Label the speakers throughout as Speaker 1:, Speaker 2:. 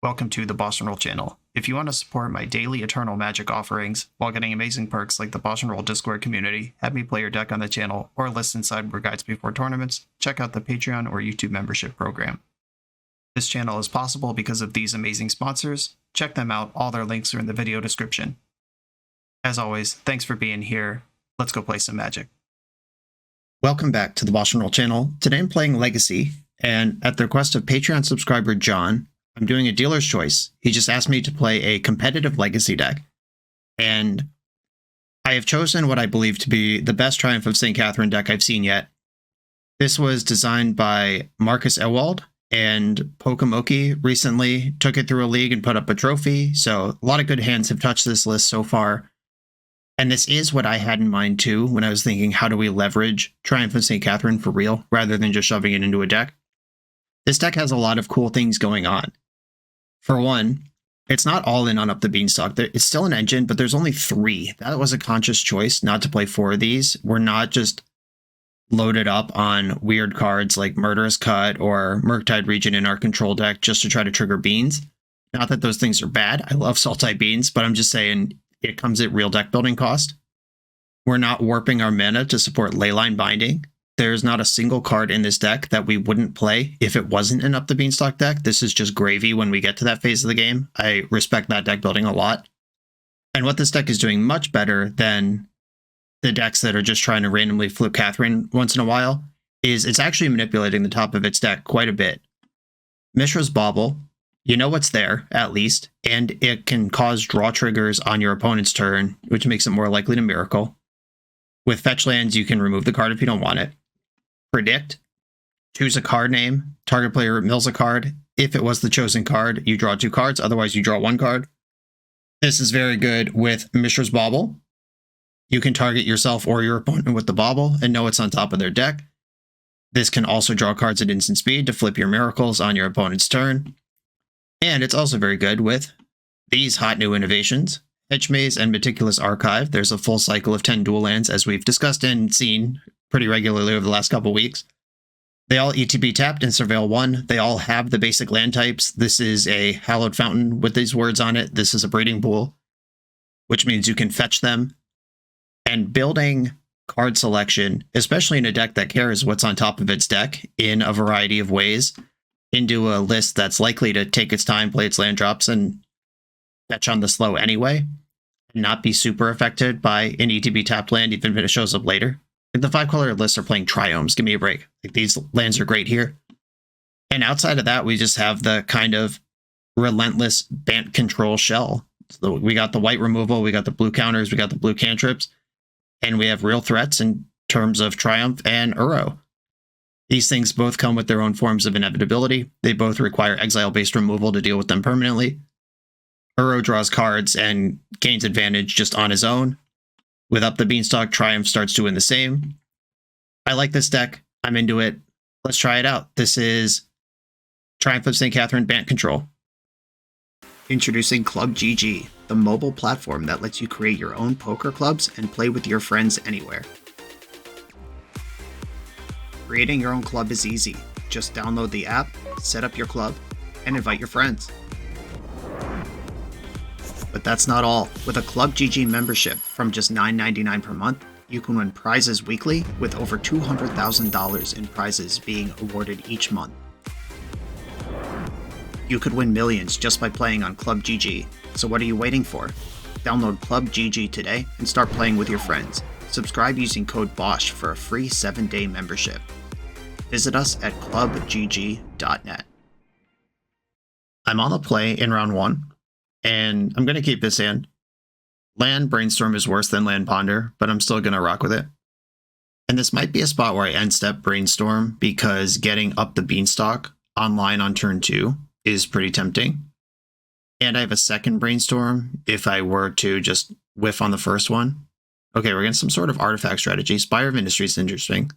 Speaker 1: Welcome to the BoshNRoll channel. If you want to support my daily Eternal Magic offerings while getting amazing perks like the BoshNRoll Discord community, have me play your deck on the channel, or listen sideboard guides before tournaments, check out the Patreon or YouTube membership program. This channel is possible because of these amazing sponsors. Check them out, all their links are in the video description. As always, thanks for being here. Let's go play some Magic. Welcome back to the BoshNRoll channel. Today I'm playing Legacy, and at the request of Patreon subscriber John, I'm doing a dealer's choice. He just asked me to play a competitive Legacy deck, and I have chosen what I believe to be the best Triumph of St. Catherine deck I've seen yet. This was designed by Marcus Ewald, and Pokemoki recently took it through a league and put up a trophy, so a lot of good hands have touched this list so far. And this is what I had in mind too when I was thinking, how do we leverage Triumph of St. Catherine for real, rather than just shoving it into a deck? This deck has a lot of cool things going on. For one, it's not all in on Up the Beanstalk. It's still an engine, but there's only 3. That was a conscious choice not to play 4 of these. We're not just loaded up on weird cards like Murderous Cut or Murktide Region in our control deck just to try to trigger beans. Not that those things are bad. I love Sultai Beans, but I'm just saying it comes at real deck building cost. We're not warping our mana to support Leyline Binding. There's not a single card in this deck that we wouldn't play if it wasn't an Up the Beanstalk deck. This is just gravy when we get to that phase of the game. I respect that deck building a lot. And what this deck is doing much better than the decks that are just trying to randomly flip Catherine once in a while is it's actually manipulating the top of its deck quite a bit. Mishra's Bauble, you know what's there, at least, and it can cause draw triggers on your opponent's turn, which makes it more likely to miracle. With fetch lands, you can remove the card if you don't want it. Predict, choose a card name, target player mills a card. If it was the chosen card, you draw 2 cards, otherwise you draw 1 card. This is very good with Mishra's Bauble. You can target yourself or your opponent with the Bauble and know it's on top of their deck. This can also draw cards at instant speed to flip your miracles on your opponent's turn. And it's also very good with these hot new innovations. Hedge Maze and Meticulous Archive. There's a full cycle of 10 dual lands, as we've discussed and seen pretty regularly over the last couple weeks. They all ETB tapped and Surveil 1. They all have the basic land types. This is a Hallowed Fountain with these words on it. This is a Breeding Pool, which means you can fetch them. And building card selection, especially in a deck that cares what's on top of its deck in a variety of ways, into a list that's likely to take its time, play its land drops, and fetch on the slow anyway, and not be super affected by an ETB tapped land, even if it shows up later. Like the 5-color lists are playing Triomes. Give me a break. Like, these lands are great here. And outside of that, we just have the kind of relentless BANT control shell. So we got the white removal, we got the blue counters, we got the blue cantrips, and we have real threats in terms of Triumph and Uro. These things both come with their own forms of inevitability. They both require exile-based removal to deal with them permanently. Uro draws cards and gains advantage just on his own. With Up the Beanstalk, Triumph starts doing the same. I like this deck. I'm into it. Let's try it out. This is Triumph of St. Catherine BANT Control. Introducing Club GG, the mobile platform that lets you create your own poker clubs and play with your friends anywhere. Creating your own club is easy. Just download the app, set up your club, and invite your friends. But that's not all. With a Club GG membership from just $9.99 per month, you can win prizes weekly, with over $200,000 in prizes being awarded each month. You could win millions just by playing on Club GG, so what are you waiting for? Download Club GG today and start playing with your friends. Subscribe using code BOSH for a free 7-day membership. Visit us at clubgg.net. I'm on the play in round 1. And I'm going to keep this hand. Land Brainstorm is worse than Land Ponder, but I'm still going to rock with it. And this might be a spot where I end step Brainstorm, because getting Up the Beanstalk online on turn 2 is pretty tempting. And I have a second Brainstorm if I were to just whiff on the first one. Okay, we're getting some sort of artifact strategy. Spire of Industry is interesting.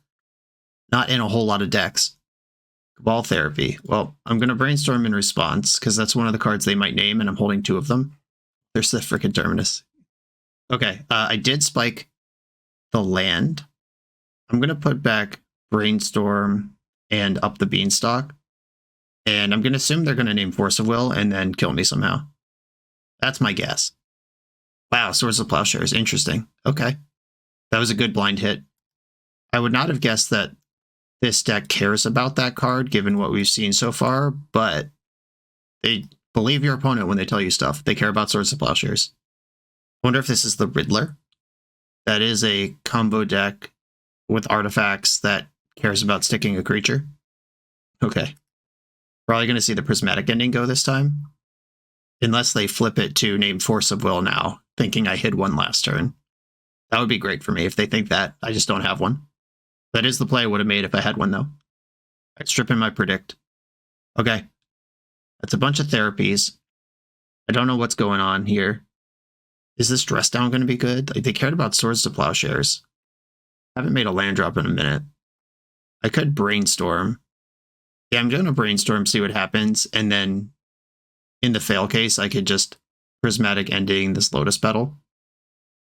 Speaker 1: Not in a whole lot of decks. Cabal Therapy. Well, I'm going to Brainstorm in response, because that's one of the cards they might name, and I'm holding 2 of them. There's the frickin' Terminus. Okay, I did spike the land. I'm going to put back Brainstorm and Up the Beanstalk. And I'm going to assume they're going to name Force of Will and then kill me somehow. That's my guess. Wow, Swords of Plowshares. Interesting. Okay. That was a good blind hit. I would not have guessed that this deck cares about that card, given what we've seen so far, but they believe your opponent when they tell you stuff. They care about Swords of Plowshares. I wonder if this is the Riddler. That is a combo deck with artifacts that cares about sticking a creature. Okay. Probably going to see the Prismatic ending go this time. Unless they flip it to name Force of Will now, thinking I hid one last turn. That would be great for me if they think that. I just don't have one. That is the play I would have made if I had one, though. I'd strip in my Predict. Okay. That's a bunch of therapies. I don't know what's going on here. Is this Dress Down going to be good? Like, they cared about Swords to Plowshares. I haven't made a land drop in a minute. I could Brainstorm. Yeah, I'm going to Brainstorm, see what happens, and then in the fail case, I could just Prismatic ending this Lotus Petal.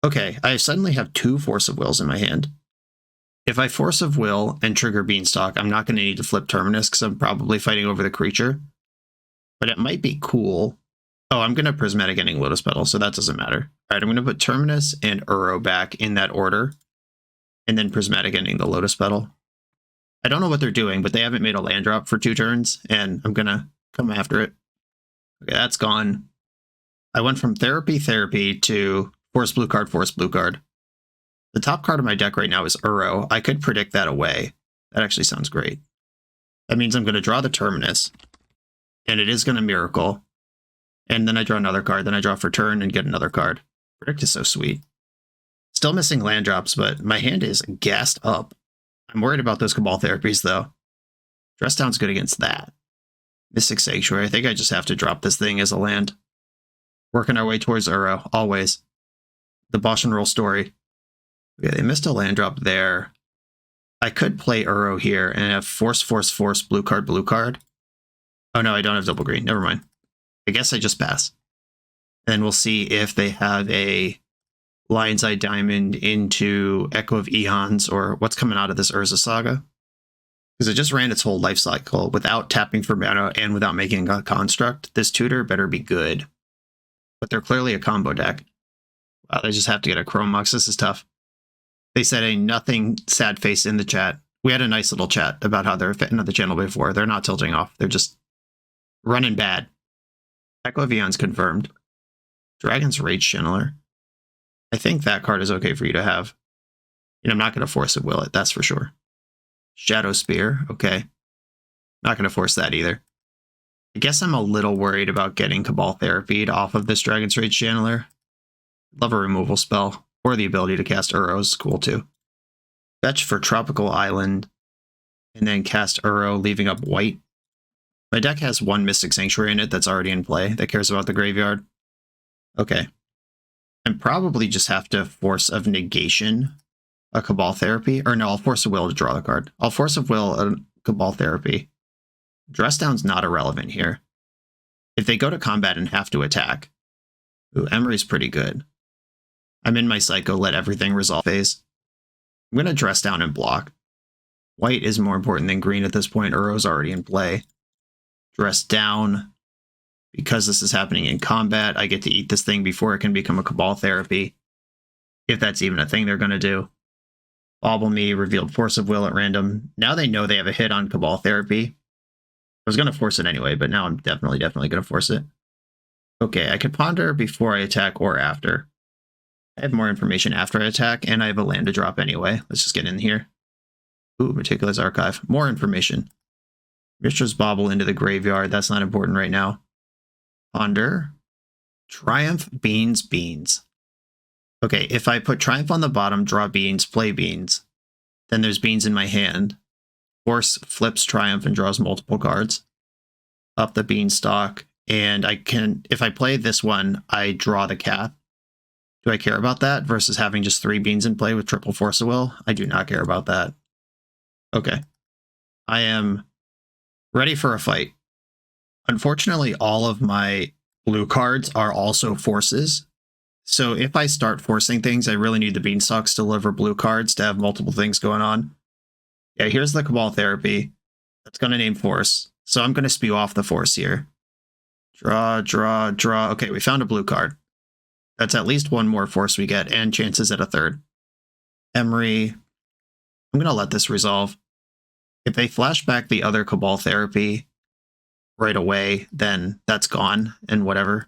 Speaker 1: Okay, I suddenly have 2 Force of Wills in my hand. If I Force of Will and trigger Beanstalk, I'm not going to need to flip Terminus because I'm probably fighting over the creature. But it might be cool. Oh, I'm going to Prismatic ending Lotus Petal, so that doesn't matter. All right, I'm going to put Terminus and Uro back in that order, and then Prismatic ending the Lotus Petal. I don't know what they're doing, but they haven't made a land drop for 2 turns, and I'm going to come after it. Okay, that's gone. I went from Therapy to Force Blue card, Force Blue card. The top card of my deck right now is Uro. I could predict that away. That actually sounds great. That means I'm going to draw the Terminus, and it is going to Miracle. And then I draw another card, then I draw for turn and get another card. Predict is so sweet. Still missing land drops, but my hand is gassed up. I'm worried about those Cabal Therapies, though. Dress Down's good against that. Mystic Sanctuary, I think I just have to drop this thing as a land. Working our way towards Uro, always. The BoshNRoll story. Okay, they missed a land drop there. I could play Uro here and have Force, blue card. Oh no, I don't have double green, never mind. I guess I just pass. Then we'll see if they have a Lion's Eye Diamond into Echo of Eons or what's coming out of this Urza Saga. Because it just ran its whole life cycle without tapping for mana and without making a construct. This tutor better be good. But they're clearly a combo deck. Wow, they just have to get a Chrome Mox. This is tough. They said a nothing sad face in the chat. We had a nice little chat about how they're fitting on the channel before. They're not tilting off. They're just running bad. Echo of Eons confirmed. Dragon's Rage Channeler. I think that card is okay for you to have. I'm not going to force it, will it? That's for sure. Shadow Spear. Okay. Not going to force that either. I guess I'm a little worried about getting Cabal Therapied off of this Dragon's Rage Channeler. Love a removal spell. Or the ability to cast Uro is cool too. Fetch for Tropical Island. And then cast Uro, leaving up white. My deck has 1 Mystic Sanctuary in it that's already in play that cares about the graveyard. Okay. I probably just have to Force of Negation a Cabal Therapy. Or no, I'll Force of Will to draw the card. I'll Force of Will a Cabal Therapy. Dress Down's not irrelevant here. If they go to combat and have to attack. Ooh, Emery's pretty good. I'm in my Psycho Let Everything Resolve phase. I'm going to Dress Down and block. White is more important than green at this point. Uro's already in play. Dress Down. Because this is happening in combat, I get to eat this thing before it can become a Cabal Therapy. If that's even a thing they're going to do. Bobble Me, revealed Force of Will at random. Now they know they have a hit on Cabal Therapy. I was going to force it anyway, but now I'm definitely going to force it. Okay, I could ponder before I attack or after. I have more information after I attack, and I have a land to drop anyway. Let's just get in here. Ooh, Meticulous Archive. More information. Mishra's Bauble into the graveyard. That's not important right now. Ponder. Triumph, Beans. Okay, if I put Triumph on the bottom, draw Beans, play Beans, then there's Beans in my hand. Force flips Triumph and draws multiple cards. Up the Beanstalk, and I can, if I play this one, I draw the Kath. Do I care about that versus having just 3 Beans in play with triple Force of Will? I do not care about that. Okay. I am ready for a fight. Unfortunately, all of my blue cards are also forces. So if I start forcing things, I really need the Beanstalks to deliver blue cards to have multiple things going on. Yeah, here's the Cabal Therapy. That's going to name Force. So I'm going to spew off the force here. Draw, draw, draw. Okay, we found a blue card. That's at least one more force we get, and chances at a third. Emery. I'm going to let this resolve. If they flash back the other Cabal Therapy right away, then that's gone, and whatever.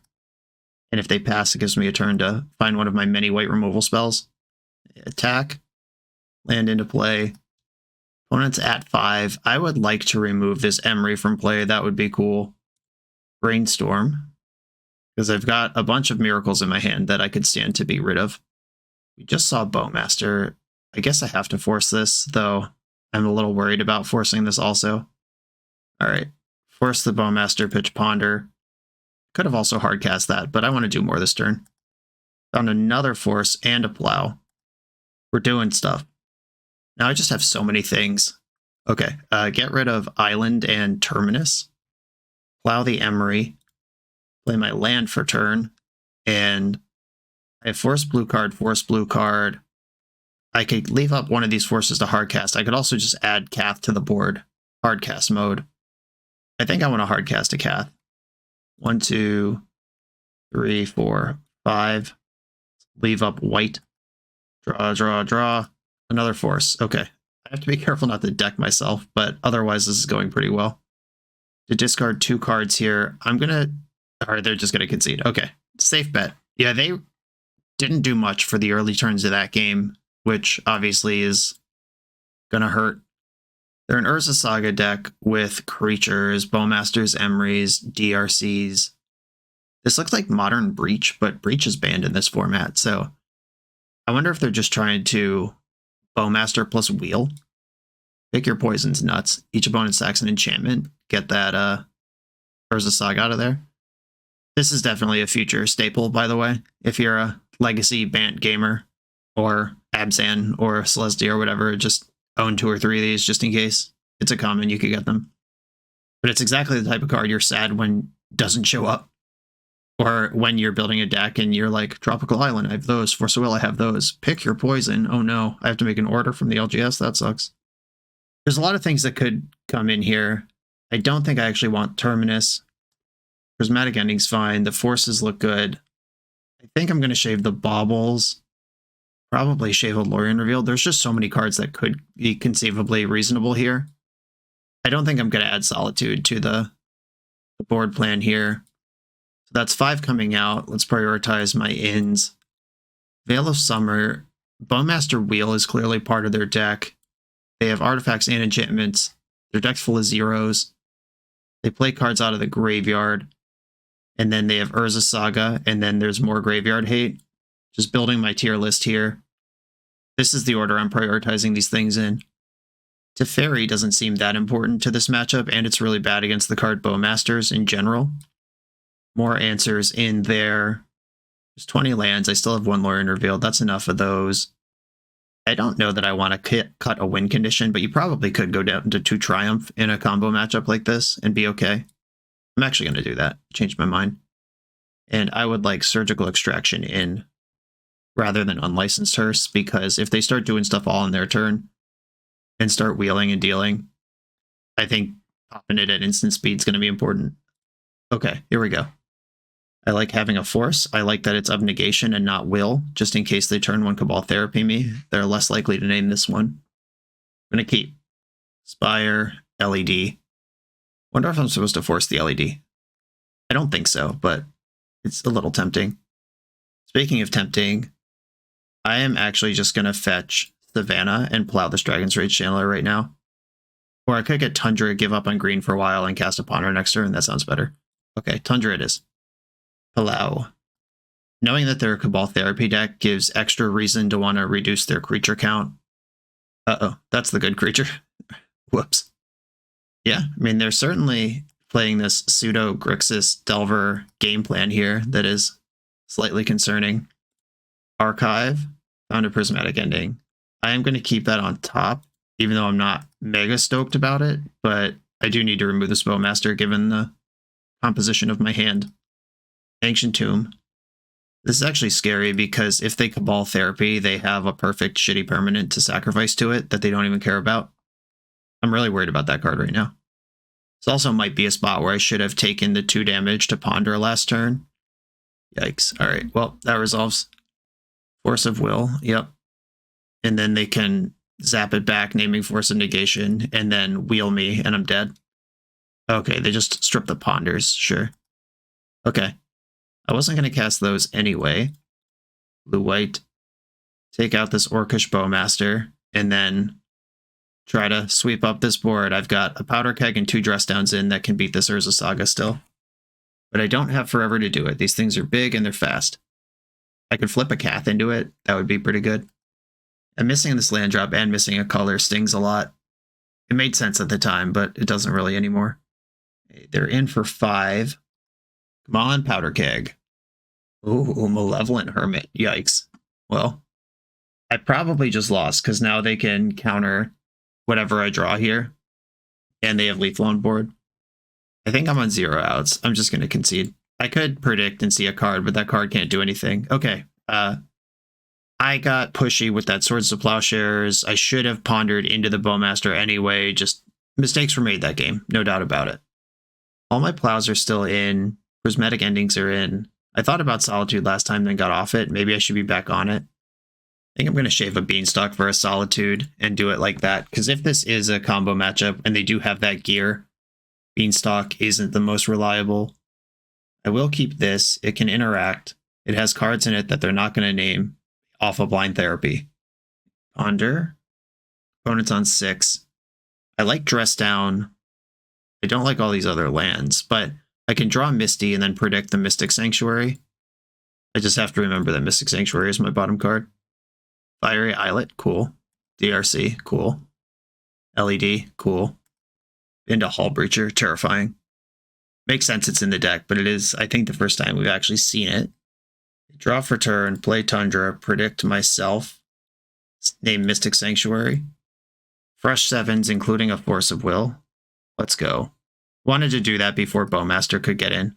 Speaker 1: And if they pass, it gives me a turn to find one of my many white removal spells. Attack. Land into play. Opponent's at 5. I would like to remove this Emery from play. That would be cool. Brainstorm. Because I've got a bunch of miracles in my hand that I could stand to be rid of. We just saw Bowmaster. I guess I have to force this, though I'm a little worried about forcing this also. Alright. Force the Bowmaster, pitch Ponder. Could have also hardcast that, but I want to do more this turn. Found another force and a plow. We're doing stuff. Now I just have so many things. Okay, get rid of Island and Terminus. Plow the Emery. Play my land for turn. And I have force blue card, force blue card. I could leave up one of these forces to hardcast. I could also just add Kath to the board. Hardcast mode. I think I want to hardcast a Kath. 1, 2, 3, 4, 5. Leave up white. Draw, draw, draw. Another force. Okay. I have to be careful not to deck myself, but otherwise this is going pretty well. To discard 2 cards here, I'm going to... Or they're just going to concede. Okay. Safe bet. Yeah, they didn't do much for the early turns of that game, which obviously is going to hurt. They're an Urza Saga deck with creatures, Bowmasters, Emerys, DRCs. This looks like modern Breach, but Breach is banned in this format, so I wonder if they're just trying to Bowmaster plus Wheel. Pick your poisons, nuts. Each opponent sacks an enchantment. Get that Urza Saga out of there. This is definitely a future staple, by the way, if you're a legacy BANT gamer or Abzan or Celestia or whatever, just own 2 or 3 of these just in case. It's a common, you could get them. But it's exactly the type of card you're sad when doesn't show up. Or when you're building a deck and you're like, Tropical Island, I have those. Force of Will, I have those. Pick your poison. Oh no, I have to make an order from the LGS? That sucks. There's a lot of things that could come in here. I don't think I actually want Terminus. Prismatic Ending's fine. The forces look good. I think I'm going to shave the Baubles. Probably shave a Lorien Reveal. There's just so many cards that could be conceivably reasonable here. I don't think I'm going to add Solitude to the board plan here. So that's 5 coming out. Let's prioritize my ins. Veil of Summer. Bowmaster Wheel is clearly part of their deck. They have artifacts and enchantments. Their deck's full of zeros. They play cards out of the graveyard. And then they have Urza Saga, and then there's more graveyard hate. Just building my tier list here. This is the order I'm prioritizing these things in. Teferi doesn't seem that important to this matchup, and it's really bad against the card Bowmasters in general. More answers in there. There's 20 lands. I still have 1 Lorien Revealed. That's enough of those. I don't know that I want to cut a win condition, but you probably could go down to 2 Triumph in a combo matchup like this and be okay. I'm actually going to do that. Change my mind. And I would like Surgical Extraction in rather than Unlicensed Hearse, because if they start doing stuff all on their turn and start wheeling and dealing, I think popping it at instant speed is going to be important. Okay, here we go. I like having a force. I like that it's of negation and not will, just in case they turn 1 Cabal Therapy me. They're less likely to name this one. I'm going to keep Spire, LED. Wonder if I'm supposed to force the LED. I don't think so, but it's a little tempting. Speaking of tempting, I am actually just going to fetch Savannah and plow this Dragon's Rage Channeler right now. Or I could get Tundra, give up on green for a while, and cast a Ponder next turn. That sounds better. Okay, Tundra it is. Plow. Knowing that they're a Cabal Therapy deck gives extra reason to want to reduce their creature count. Uh-oh, that's the good creature. Whoops. Yeah, I mean, they're certainly playing this pseudo Grixis Delver game plan here that is slightly concerning. Archive, found a Prismatic Ending. I am going to keep that on top, even though I'm not mega stoked about it, but I do need to remove this Bowmaster given the composition of my hand. Ancient Tomb. This is actually scary because if they Cabal Therapy, they have a perfect shitty permanent to sacrifice to it that they don't even care about. I'm really worried about that card right now. This also might be a spot where I should have taken the 2 damage to Ponder last turn. Yikes. All right, well, that resolves. Force of Will, yep. And then they can zap it back, naming Force of Negation, and then wheel me, and I'm dead. Okay, they just strip the Ponders, sure. Okay. I wasn't going to cast those anyway. Blue-white. Take out this Orcish Bowmaster, and then try to sweep up this board. I've got a Powder Keg and 2 Dress Downs in that can beat this Urza Saga still. But I don't have forever to do it. These things are big and they're fast. I could flip a Kath into it. That would be pretty good. And missing this land drop and missing a color stings a lot. It made sense at the time, but it doesn't really anymore. They're in for 5. Come on, Powder Keg. Ooh, Malevolent Hermit. Yikes. Well, I probably just lost because now they can counter whatever I draw here. And they have lethal on board. I think I'm on 0 outs. I'm just going to concede. I could predict and see a card, but that card can't do anything. Okay. I got pushy with that Swords to Plowshares. I should have pondered into the Bowmaster anyway. Just mistakes were made that game. No doubt about it. All my plows are still in. Prismatic Endings are in. I thought about Solitude last time, then got off it. Maybe I should be back on it. I think I'm going to shave a Beanstalk for a Solitude and do it like that. Because if this is a combo matchup and they do have that gear, Beanstalk isn't the most reliable. I will keep this. It can interact. It has cards in it that they're not going to name off of Blind Therapy. Ponder. Opponent's on 6. I like Dress Down. I don't like all these other lands, but I can draw Misty and then predict the Mystic Sanctuary. I just have to remember that Mystic Sanctuary is my bottom card. Fiery Islet, cool. DRC, cool. LED, cool. Into Hull Breacher, terrifying. Makes sense it's in the deck, but it is, I think, the first time we've actually seen it. Draw for turn, play Tundra, predict myself, name Mystic Sanctuary. Fresh 7s, including a Force of Will. Let's go. Wanted to do that before Bowmaster could get in.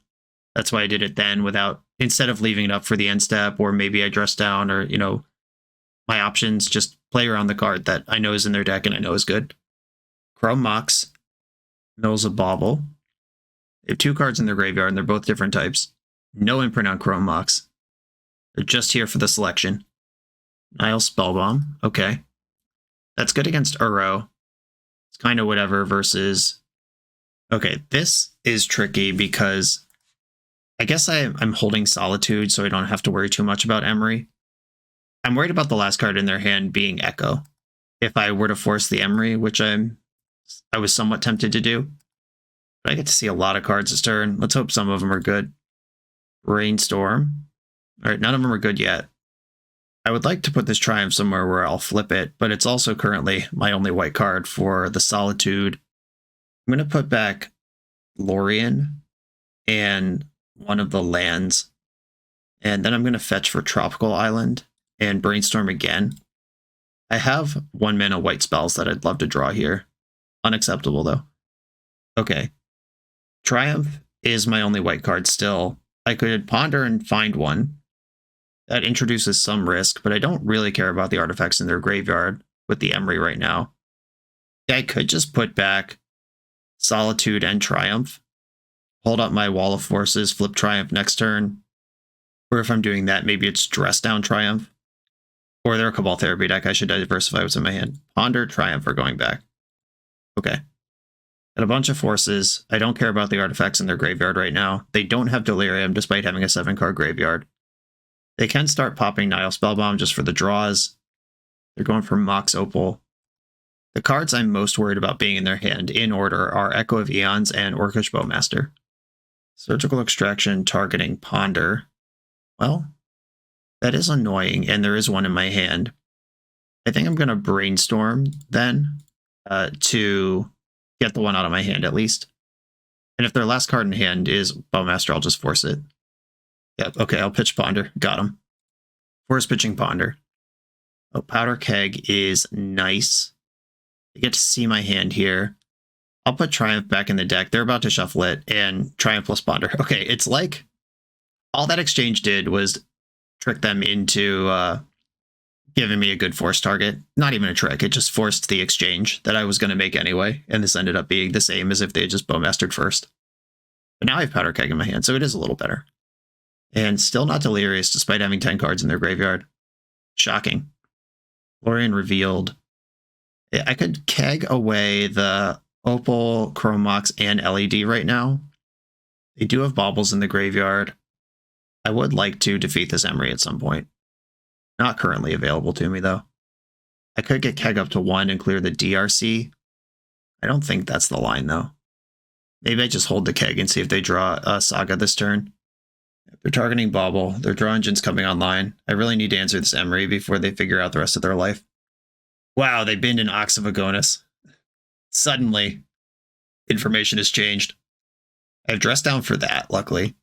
Speaker 1: That's why I did it then without, instead of leaving it up for the end step, or maybe I dress down, or, you know, my options, just play around the card that I know is in their deck and I know is good. Chrome Mox, Mills of Bauble. They have 2 cards in their graveyard and they're both different types. No imprint on Chrome Mox. They're just here for the selection. Nile Spellbomb, okay. That's good against Uro. It's kind of whatever versus... Okay, this is tricky because I guess I'm holding Solitude so I don't have to worry too much about Emery. I'm worried about the last card in their hand being Echo. If I were to force the Emery, which I was somewhat tempted to do. But I get to see a lot of cards this turn. Let's hope some of them are good. Rainstorm. All right, none of them are good yet. I would like to put this Triumph somewhere where I'll flip it, but it's also currently my only white card for the Solitude. I'm going to put back Lorien and one of the lands. And then I'm going to fetch for Tropical Island and Brainstorm again. I have 1 mana white spells that I'd love to draw here. Unacceptable, though. Okay. Triumph is my only white card still. I could ponder and find one. That introduces some risk, but I don't really care about the artifacts in their graveyard with the Emery right now. I could just put back Solitude and Triumph. Hold up my Wall of Forces, flip Triumph next turn. Or if I'm doing that, maybe it's Dress Down Triumph. Or they're a Cabal Therapy deck. I should diversify what's in my hand. Ponder, Triumph are going back. Okay. Got a bunch of forces. I don't care about the artifacts in their graveyard right now. They don't have Delirium despite having a 7-card graveyard. They can start popping Nile Spellbomb just for the draws. They're going for Mox Opal. The cards I'm most worried about being in their hand in order are Echo of Eons and Orcish Bowmaster. Surgical Extraction targeting Ponder. Well, that is annoying, and there is one in my hand. I think I'm going to Brainstorm then to get the one out of my hand at least. And if their last card in hand is Bowmaster, I'll just force it. Yep, okay, I'll pitch Ponder. Got him. Force pitching Ponder. Oh, Powder Keg is nice. I get to see my hand here. I'll put Triumph back in the deck. They're about to shuffle it, and Triumph plus Ponder. Okay, it's like all that exchange did was trick them into giving me a good force target. Not even a trick, it just forced the exchange that I was going to make anyway, and this ended up being the same as if they had just bowmastered first. But now I have Powder Keg in my hand, so it is a little better. And still not delirious despite having 10 cards in their graveyard. Shocking. Lorien revealed. I could keg away the Opal, Chromox, and LED right now. They do have baubles in the graveyard. I would like to defeat this Emery at some point. Not currently available to me, though. I could get keg up to 1 and clear the DRC. I don't think that's the line, though. Maybe I just hold the keg and see if they draw a Saga this turn. If they're targeting Bauble, their draw engine's coming online. I really need to answer this Emery before they figure out the rest of their life. Wow, they binned an Ox of Agonis. Suddenly, information has changed. I have dressed down for that, luckily.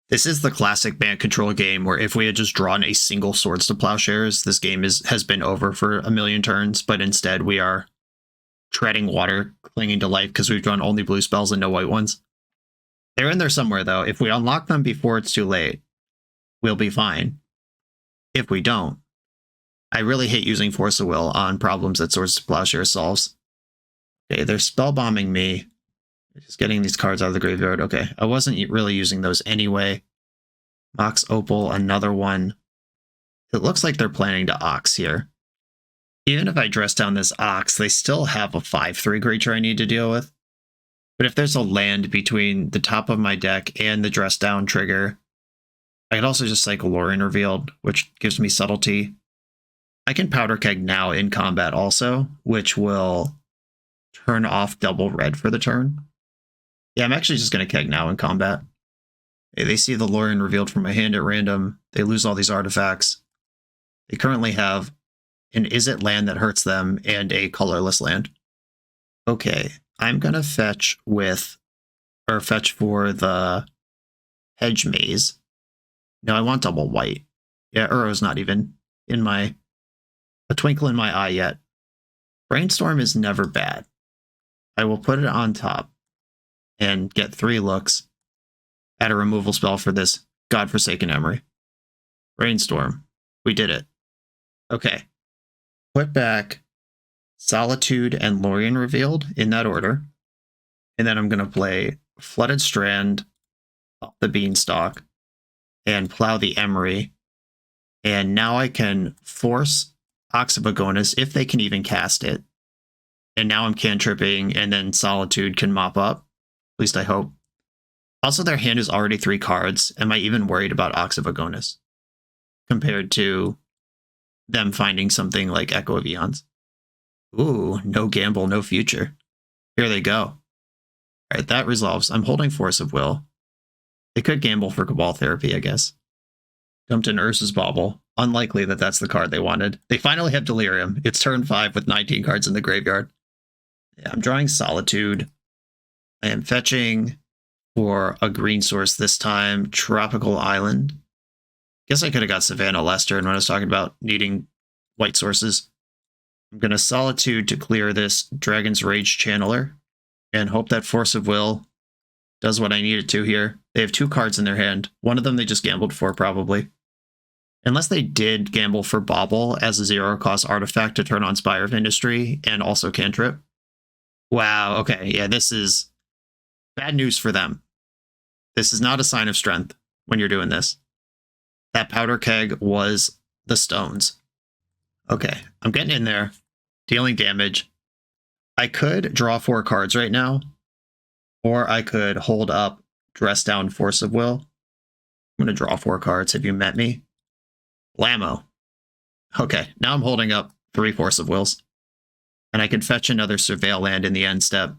Speaker 1: This is the classic BANT control game where if we had just drawn a single Swords to Plowshares, this game has been over for a million turns, but instead we are treading water, clinging to life because we've drawn only blue spells and no white ones. They're in there somewhere, though. If we unlock them before it's too late, we'll be fine. If we don't, I really hate using Force of Will on problems that Swords to Plowshares solves. Okay, they're spellbombing me. Just getting these cards out of the graveyard. Okay, I wasn't really using those anyway. Mox Opal, another one. It looks like they're planning to Ox here. Even if I dress down this Ox, they still have a 5/3 creature I need to deal with. But if there's a land between the top of my deck and the dress down trigger, I could also just cycle Lorien Revealed, which gives me subtlety. I can Powder Keg now in combat also, which will turn off double red for the turn. Yeah, I'm actually just going to keg now in combat. They see the Lorien Revealed from my hand at random. They lose all these artifacts. They currently have an Is It land that hurts them and a colorless land. Okay, I'm going to fetch for the Hedge Maze. No, I want double white. Yeah, Uro's not even in a twinkle in my eye yet. Brainstorm is never bad. I will put it on top and get 3 looks at a removal spell for this godforsaken Emery. Brainstorm. We did it. Okay. Put back Solitude and Lorien Revealed in that order. And then I'm going to play Flooded Strand off the Beanstalk and plow the Emery. And now I can force Ox of Agonis if they can even cast it. And now I'm cantripping and then Solitude can mop up. At least I hope. Also, their hand is already 3 cards. Am I even worried about Ox of Agonis compared to them finding something like Echo of Eons? Ooh, no gamble, no future. Here they go. All right, that resolves. I'm holding Force of Will. They could gamble for Cabal Therapy, I guess. Dumped in Ursa's Bauble. Unlikely that that's the card they wanted. They finally have Delirium. It's turn 5 with 19 cards in the graveyard. Yeah, I'm drawing Solitude. I am fetching for a green source this time, Tropical Island. Guess I could have got Savannah last turn when I was talking about needing white sources. I'm going to Solitude to clear this Dragon's Rage Channeler and hope that Force of Will does what I need it to here. They have 2 cards in their hand. One of them they just gambled for, probably. Unless they did gamble for Bauble as a 0-cost artifact to turn on Spire of Industry and also cantrip. Wow, okay, yeah, this is bad news for them. This is not a sign of strength when you're doing this. That Powder Keg was the stones. Okay, I'm getting in there, dealing damage. I could draw 4 cards right now, or I could hold up Dress Down Force of Will. I'm going to draw 4 cards. Have you met me? Lamo. Okay, now I'm holding up 3 Force of Wills. And I can fetch another Surveil land in the end step.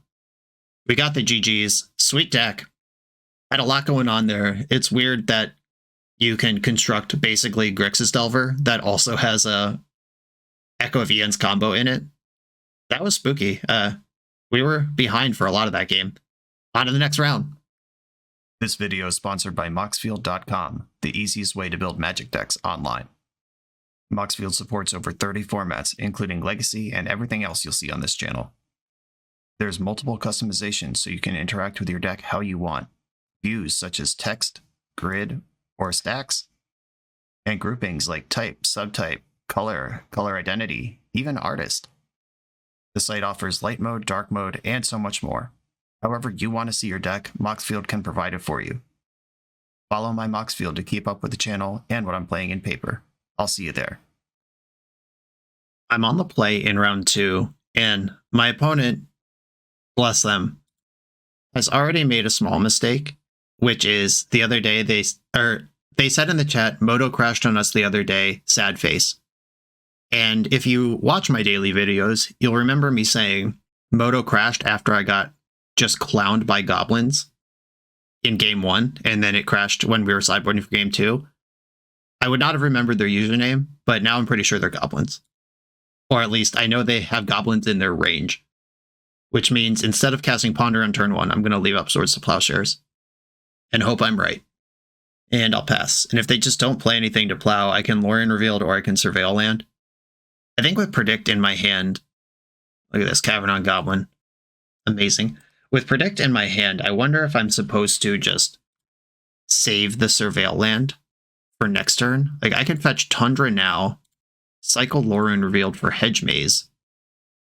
Speaker 1: We got the GGs. Sweet deck. Had a lot going on there. It's weird that you can construct basically Grixis Delver that also has a Echo of Eons combo in it. That was spooky. We were behind for a lot of that game. On to the next round. This video is sponsored by Moxfield.com, the easiest way to build Magic decks online. Moxfield supports over 30 formats, including Legacy and everything else you'll see on this channel. There's multiple customizations so you can interact with your deck how you want. Views such as text, grid, or stacks, and groupings like type, subtype, color, color identity, even artist. The site offers light mode, dark mode, and so much more. However you want to see your deck, Moxfield can provide it for you. Follow my Moxfield to keep up with the channel and what I'm playing in paper. I'll see you there. I'm on the play in round 2, and my opponent, bless them, has already made a small mistake, which is the other day they said in the chat, Moto crashed on us the other day, sad face. And if you watch my daily videos, you'll remember me saying Moto crashed after I got just clowned by goblins in game 1, and then it crashed when we were sideboarding for game 2. I would not have remembered their username, but now I'm pretty sure they're goblins. Or at least I know they have goblins in their range, which means instead of casting Ponder on turn 1, I'm going to leave up Swords to Plowshares and hope I'm right. And I'll pass. And if they just don't play anything to plow, I can Lorien Revealed or I can Surveil land. I think with Predict in my hand, look at this, Cavern Goblin. Amazing. With Predict in my hand, I wonder if I'm supposed to just save the Surveil land for next turn. Like, I could fetch Tundra now, cycle Lorien Revealed for Hedge Maze,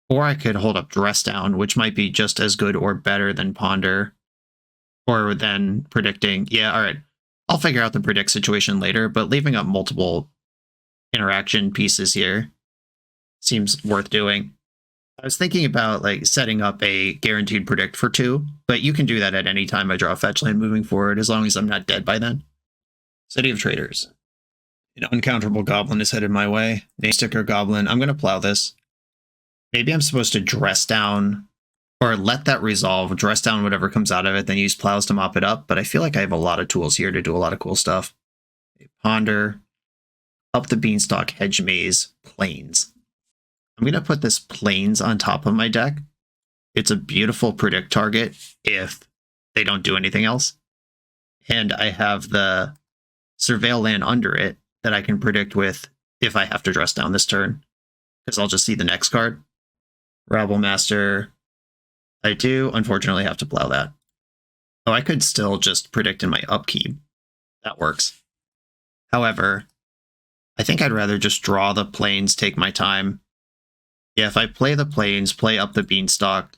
Speaker 1: or I could hold up Dress Down, which might be just as good or better than Ponder, or than predicting. Yeah, all right. I'll figure out the Predict situation later, but leaving up multiple interaction pieces here seems worth doing. I was thinking about like setting up a guaranteed Predict for 2, but you can do that at any time I draw a fetch land moving forward, as long as I'm not dead by then. City of Traders. An uncounterable goblin is headed my way. Name Sticker Goblin. I'm going to plow this. Maybe I'm supposed to Dress Down, or let that resolve, Dress Down whatever comes out of it, then use Plows to mop it up, but I feel like I have a lot of tools here to do a lot of cool stuff. Ponder, up the Beanstalk, Hedge Maze, Plains. I'm going to put this Plains on top of my deck. It's a beautiful Predict target if they don't do anything else. And I have the Surveil land under it that I can predict with if I have to Dress Down this turn, because I'll just see the next card. Rabble Master. I do, unfortunately, have to plow that. Oh, I could still just predict in my upkeep. That works. However, I think I'd rather just draw the Plains, take my time. Yeah, if I play the Plains, play up the Beanstalk,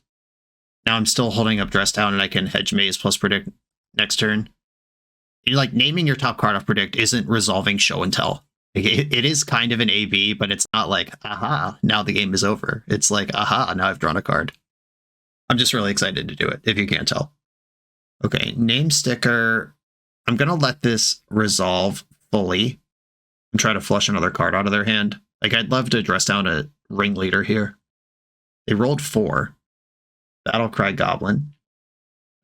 Speaker 1: now I'm still holding up Dress Down and I can Hedge Maze plus predict next turn. Like, naming your top card off Predict isn't resolving Show and Tell. It is kind of an AB, but it's not like, aha, now the game is over. It's like, aha, now I've drawn a card. I'm just really excited to do it, if you can't tell. Okay, Name Sticker. I'm going to let this resolve fully and try to flush another card out of their hand. Like, I'd love to Dress Down a Ringleader here. They rolled 4. Battlecry Goblin.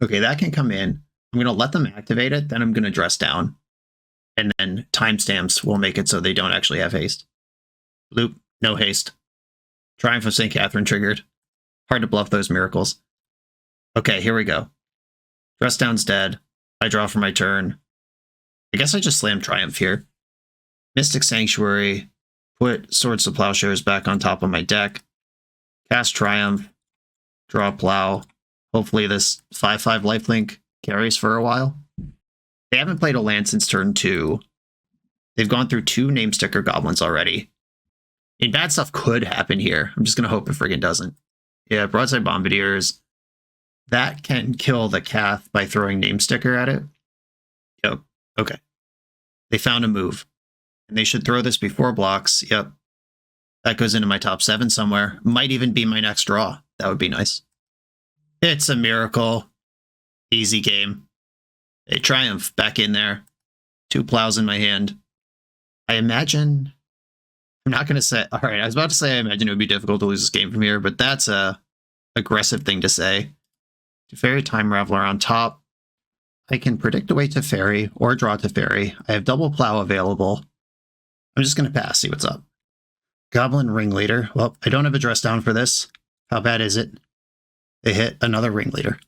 Speaker 1: Okay, that can come in. I'm going to let them activate it, then I'm going to Dress Down. And then timestamps will make it so they don't actually have haste. Loop, no haste. Triumph of St. Catherine triggered. Hard to bluff those miracles. Okay, here we go. Dress Down's dead. I draw for my turn. I guess I just slam Triumph here. Mystic Sanctuary. Put Swords to Plowshares back on top of my deck. Cast Triumph. Draw Plow. Hopefully this 5/5 lifelink carries for a while. They haven't played a land since turn 2. They've gone through 2 Name Sticker Goblins already. And bad stuff could happen here. I'm just going to hope it friggin' doesn't. Yeah, Broadside Bombardiers. That can kill the Kath by throwing Name Sticker at it. Yep. Okay. They found a move. And they should throw this before blocks. Yep. That goes into my top 7 somewhere. Might even be my next draw. That would be nice. It's a miracle. Easy game. A Triumph back in there. 2 plows in my hand. I imagine... I'm not going to say... Alright, I was about to say I imagine it would be difficult to lose this game from here, but that's a aggressive thing to say. Teferi Time Raveler on top. I can predict away Teferi or draw Teferi. I have double plow available. I'm just going to pass, see what's up. Goblin Ringleader. Well, I don't have a Dress Down for this. How bad is it? They hit another Ringleader.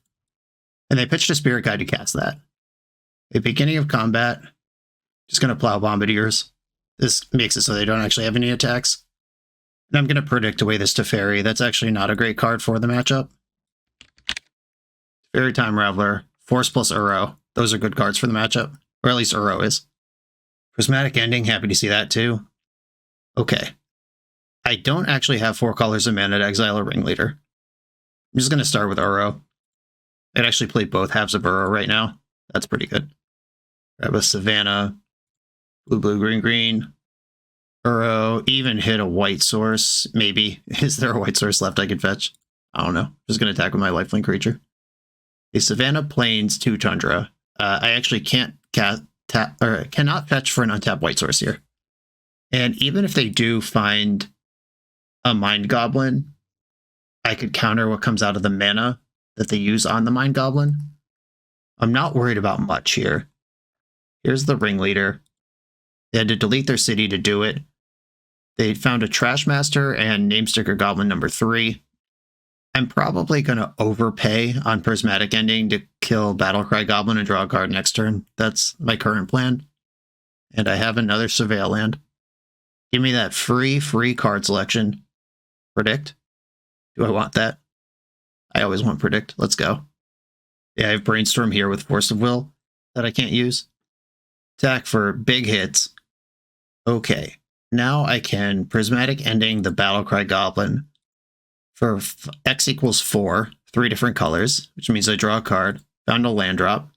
Speaker 1: And they pitched a Spirit Guide to cast that. At beginning of combat, just going to plow Bombardiers. This makes it so they don't actually have any attacks. And I'm going to predict away this Teferi. That's actually not a great card for the matchup. Teferi Time Raveler, Force plus Uro. Those are good cards for the matchup. Or at least Uro is. Prismatic Ending, happy to see that too. Okay. I don't actually have 4 colors of mana to exile a Ringleader. I'm just going to start with Uro. I'd actually play both halves of Uro right now. That's pretty good. Grab a Savannah, blue, blue, green, green. Uro, even hit a white source, maybe. Is there a white source left I could fetch? I don't know. Just going to attack with my lifelink creature. A Savannah Plains 2 Tundra. I actually cannot fetch for an untapped white source here. And even if they do find a Mind Goblin, I could counter what comes out of the mana that they use on the Mind Goblin. I'm not worried about much here. Here's the Ringleader. They had to delete their city to do it. They found a Trashmaster and Namesticker Goblin number 3. I'm probably going to overpay on Prismatic Ending to kill Battlecry Goblin and draw a card next turn. That's my current plan. And I have another Surveil land. Give me that free card selection. Predict. Do I want that? I always want Predict. Let's go. Yeah, I have Brainstorm here with Force of Will that I can't use. Attack for big hits. Okay. Now I can Prismatic Ending the Battlecry Goblin for X equals 4, 3 different colors, which means I draw a card, found a land drop.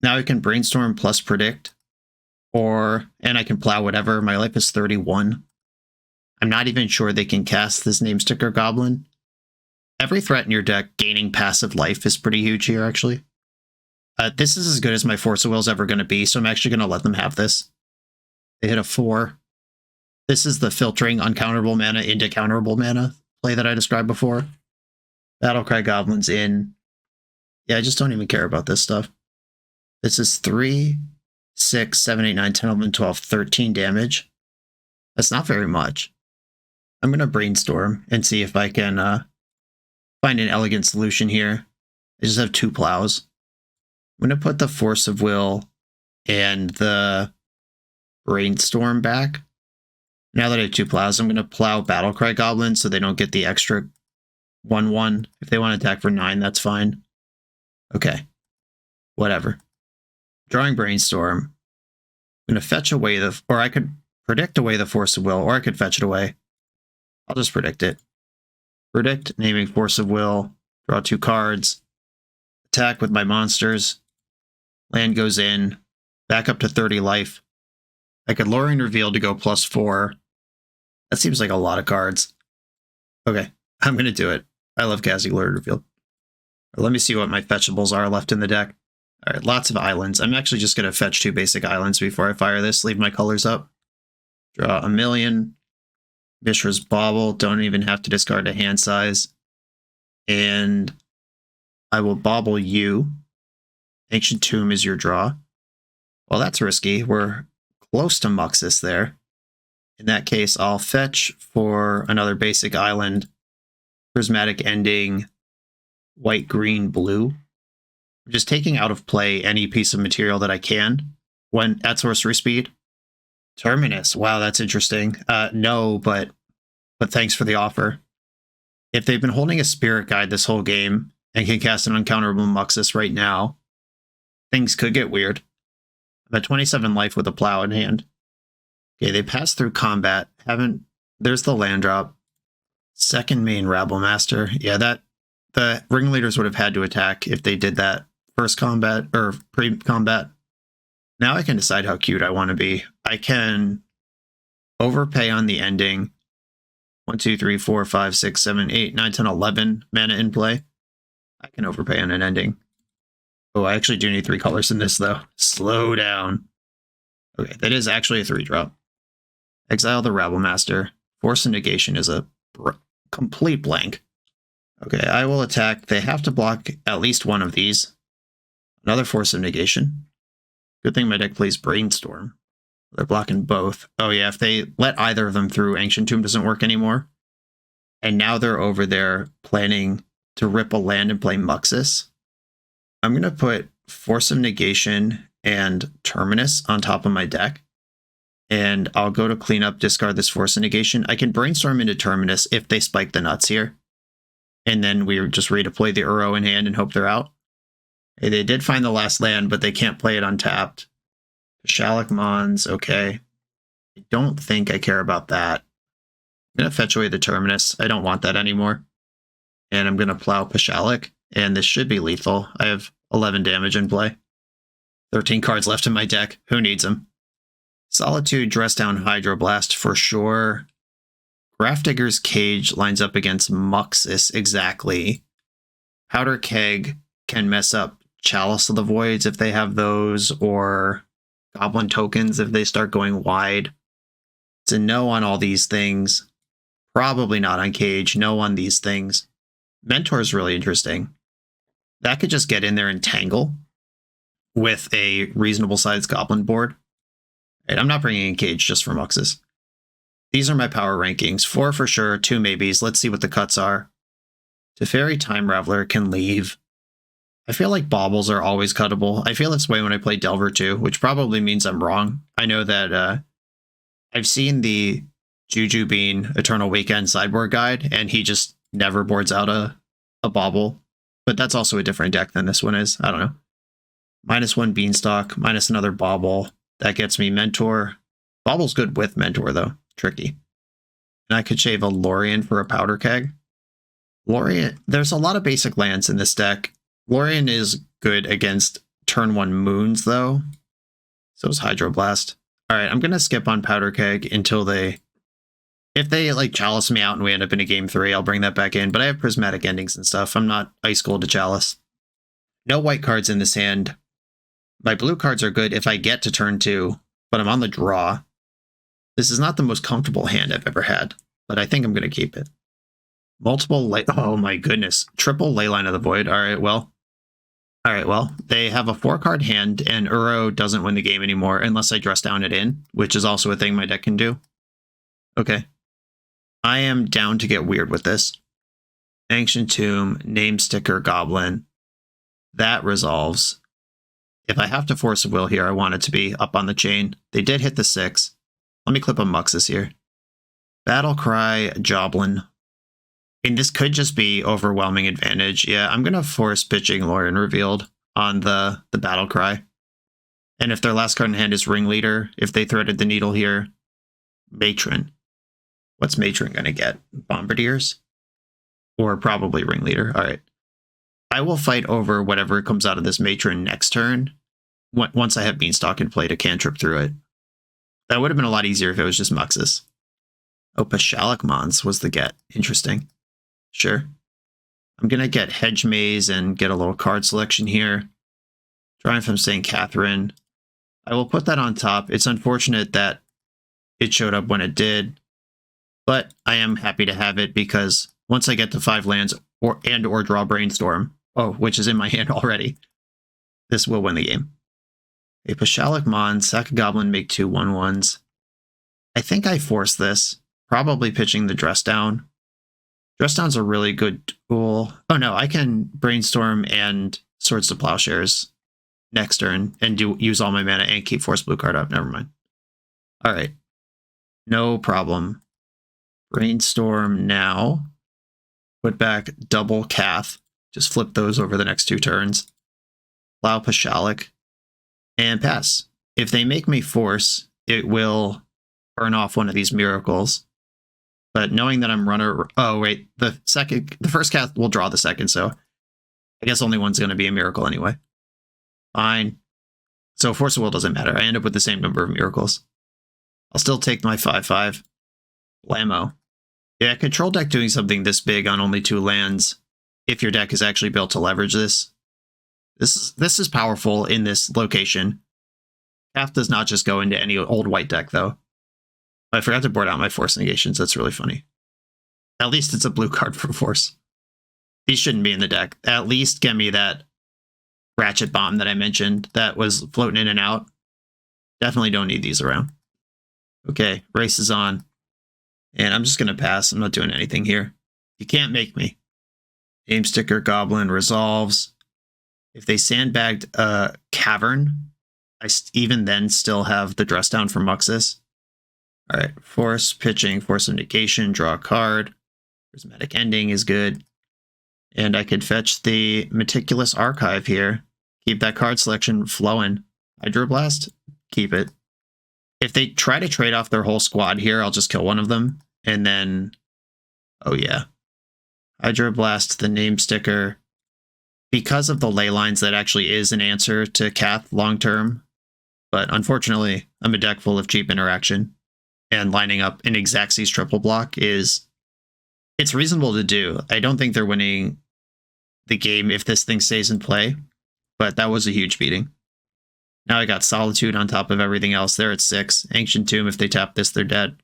Speaker 1: Now I can Brainstorm plus Predict, and I can plow whatever. My life is 31. I'm not even sure they can cast this Namesticker Goblin. Every threat in your deck gaining passive life is pretty huge here, actually. This is as good as my Force of Will is ever going to be, so I'm actually going to let them have this. They hit a 4. This is the filtering uncounterable mana into counterable mana play that I described before. Battlecry Goblin's in. Yeah, I just don't even care about this stuff. This is 3, 6, 7, 8, 9, 10, 11, 12, 13 damage. That's not very much. I'm going to Brainstorm and see if I can find an elegant solution here. I just have 2 plows. I'm going to put the Force of Will and the Brainstorm back. Now that I have 2 plows, I'm going to plow Battlecry Goblin so they don't get the extra 1/1. If they want to attack for 9, that's fine. Okay. Whatever. Drawing Brainstorm. I'm going to fetch away or I could predict away the Force of Will, or I could fetch it away. I'll just predict it. Predict, naming Force of Will, draw 2 cards, attack with my monsters. Land goes in, back up to 30 life. I could Luring Reveal to go +4. That seems like a lot of cards. Okay, I'm going to do it. I love casting Luring Reveal. Let me see what my fetchables are left in the deck. All right, lots of islands. I'm actually just going to fetch 2 basic islands before I fire this. Leave my colors up. Draw a million. Mishra's Bauble. Don't even have to discard a hand size. And I will bauble you. Ancient Tomb is your draw. Well, that's risky. We're close to Muxus there. In that case, I'll fetch for another basic island. Prismatic Ending. White, green, blue. I'm just taking out of play any piece of material that I can when at sorcery speed. Terminus. Wow, that's interesting. No, but thanks for the offer. If they've been holding a Spirit Guide this whole game and can cast an uncounterable Muxus right now, things could get weird. I'm at 27 life with a plow in hand. Okay, they pass through combat. There's the land drop. Second main Rabble Master. Yeah, the Ringleaders would have had to attack if they did that first combat or pre-combat. Now I can decide how cute I want to be. I can overpay on the ending. 1, 2, 3, 4, 5, 6, 7, 8, 9, 10, 11 mana in play. I can overpay on an ending. Oh, I actually do need 3 colors in this, though. Slow down. Okay, that is actually a 3-drop. Exile the Rabble Master. Force of Negation is a complete blank. Okay, I will attack. They have to block at least one of these. Another Force of Negation. Good thing my deck plays Brainstorm. They're blocking both. Oh yeah, if they let either of them through, Ancient Tomb doesn't work anymore. And now they're over there planning to rip a land and play Muxus. I'm going to put Force of Negation and Terminus on top of my deck. And I'll go to clean up, discard this Force of Negation. I can Brainstorm into Terminus if they spike the nuts here. And then we're just ready to play the Uro in hand and hope they're out. Hey, they did find the last land, but they can't play it untapped. Shalak Mons, okay. I don't think I care about that. I'm going to fetch away the Terminus. I don't want that anymore. And I'm going to plow Pashalik, and this should be lethal. I have 11 damage in play. 13 cards left in my deck. Who needs them? Solitude, Dress Down, Hydroblast for sure. Grafdigger's Cage lines up against Muxus exactly. Powder Keg can mess up Chalice of the Voids if they have those, or Goblin Tokens if they start going wide. It's a no on all these things. Probably not on Cage. No on these things. Mentor is really interesting. That could just get in there and tangle with a reasonable sized Goblin board. Right, I'm not bringing in Cage just for Muxus. These are my power rankings. 4 for sure, 2 maybes. Let's see what the cuts are. Teferi Time Raveler can leave. I feel like Baubles are always cuttable. I feel this way when I play Delver too, which probably means I'm wrong. I know that I've seen the Juju Bean Eternal Weekend sideboard guide, and he just never boards out a Bauble. But that's also a different deck than this one is. I don't know. -1 Beanstalk, minus another Bauble. That gets me Mentor. Bauble's good with Mentor, though. Tricky. And I could shave a Lorien for a Powder Keg. Lorien, there's a lot of basic lands in this deck. Lorien is good against turn 1 Moons, though. So is Hydroblast. Alright, I'm going to skip on Powder Keg until they... If they, like, Chalice me out and we end up in a game 3, I'll bring that back in. But I have Prismatic Endings and stuff. I'm not Ice Cold to Chalice. No white cards in this hand. My blue cards are good if I get to turn 2, but I'm on the draw. This is not the most comfortable hand I've ever had, but I think I'm going to keep it. Multiple oh my goodness. Triple Leyline of the Void. Alright, well, they have a 4-card hand, and Uro doesn't win the game anymore unless I dress down it in, which is also a thing my deck can do. Okay. I am down to get weird with this. Ancient Tomb, Name Sticker, Goblin. That resolves. If I have to force a will here, I want it to be up on the chain. They did hit the 6. Let me clip a Muxus here. Battle Cry, Joblin. And this could just be overwhelming advantage. Yeah, I'm going to force pitching Lorien Revealed on the Battle Cry. And if their last card in hand is Ringleader, if they threaded the needle here, Matron. What's Matron going to get? Bombardiers? Or probably Ringleader. All right. I will fight over whatever comes out of this Matron next turn once I have Beanstalk in play to cantrip through it. That would have been a lot easier if it was just Muxus. Oh, Pashalik Mons was the get. Interesting. Sure. I'm going to get Hedge Maze and get a little card selection here. Triumph from St. Catherine. I will put that on top. It's unfortunate that it showed up when it did, but I am happy to have it because once I get to 5 lands or draw Brainstorm, which is in my hand already, this will win the game. A Pashalik Mons, sack a Goblin, make 2 1/1s. I think I force this, probably pitching the Dress Down. Dress Down's a really good tool. Oh no, I can Brainstorm and Swords to Plowshares next turn and use all my mana and keep Force Blue card up. Never mind. All right, no problem. Brainstorm now. Put back double Kath. Just flip those over the next 2 turns. Plow Pashalik. And pass. If they make me force, it will burn off one of these miracles. But knowing that I'm runner... Oh, wait. The first Kath will draw the second, so I guess only one's going to be a miracle anyway. Fine. So Force of Will doesn't matter. I end up with the same number of miracles. I'll still take my 5/5. Blammo. Yeah, control deck doing something this big on only 2 lands, if your deck is actually built to leverage this. This is powerful in this location. Kath does not just go into any old white deck, though. I forgot to board out my Force Negations. That's really funny. At least it's a blue card for Force. These shouldn't be in the deck. At least get me that Ratchet Bomb that I mentioned that was floating in and out. Definitely don't need these around. Okay, race is on. And I'm just going to pass. I'm not doing anything here. You can't make me. Name Sticker Goblin resolves. If they sandbagged a Cavern, I even then still have the Dress Down from Muxus. All right, Force, pitching, Force of Negation, draw a card. Prismatic Ending is good. And I could fetch the Meticulous Archive here. Keep that card selection flowing. Hydroblast, keep it. If they try to trade off their whole squad here, I'll just kill one of them. And then, oh yeah, Hydroblast, the name sticker. Because of the ley lines, that actually is an answer to Kath long term. But unfortunately, I'm a deck full of cheap interaction. And lining up an Xaxis triple block it's reasonable to do. I don't think they're winning the game if this thing stays in play, but that was a huge beating. Now I got Solitude on top of everything else. They're at 6. Ancient Tomb, if they tap this, they're dead.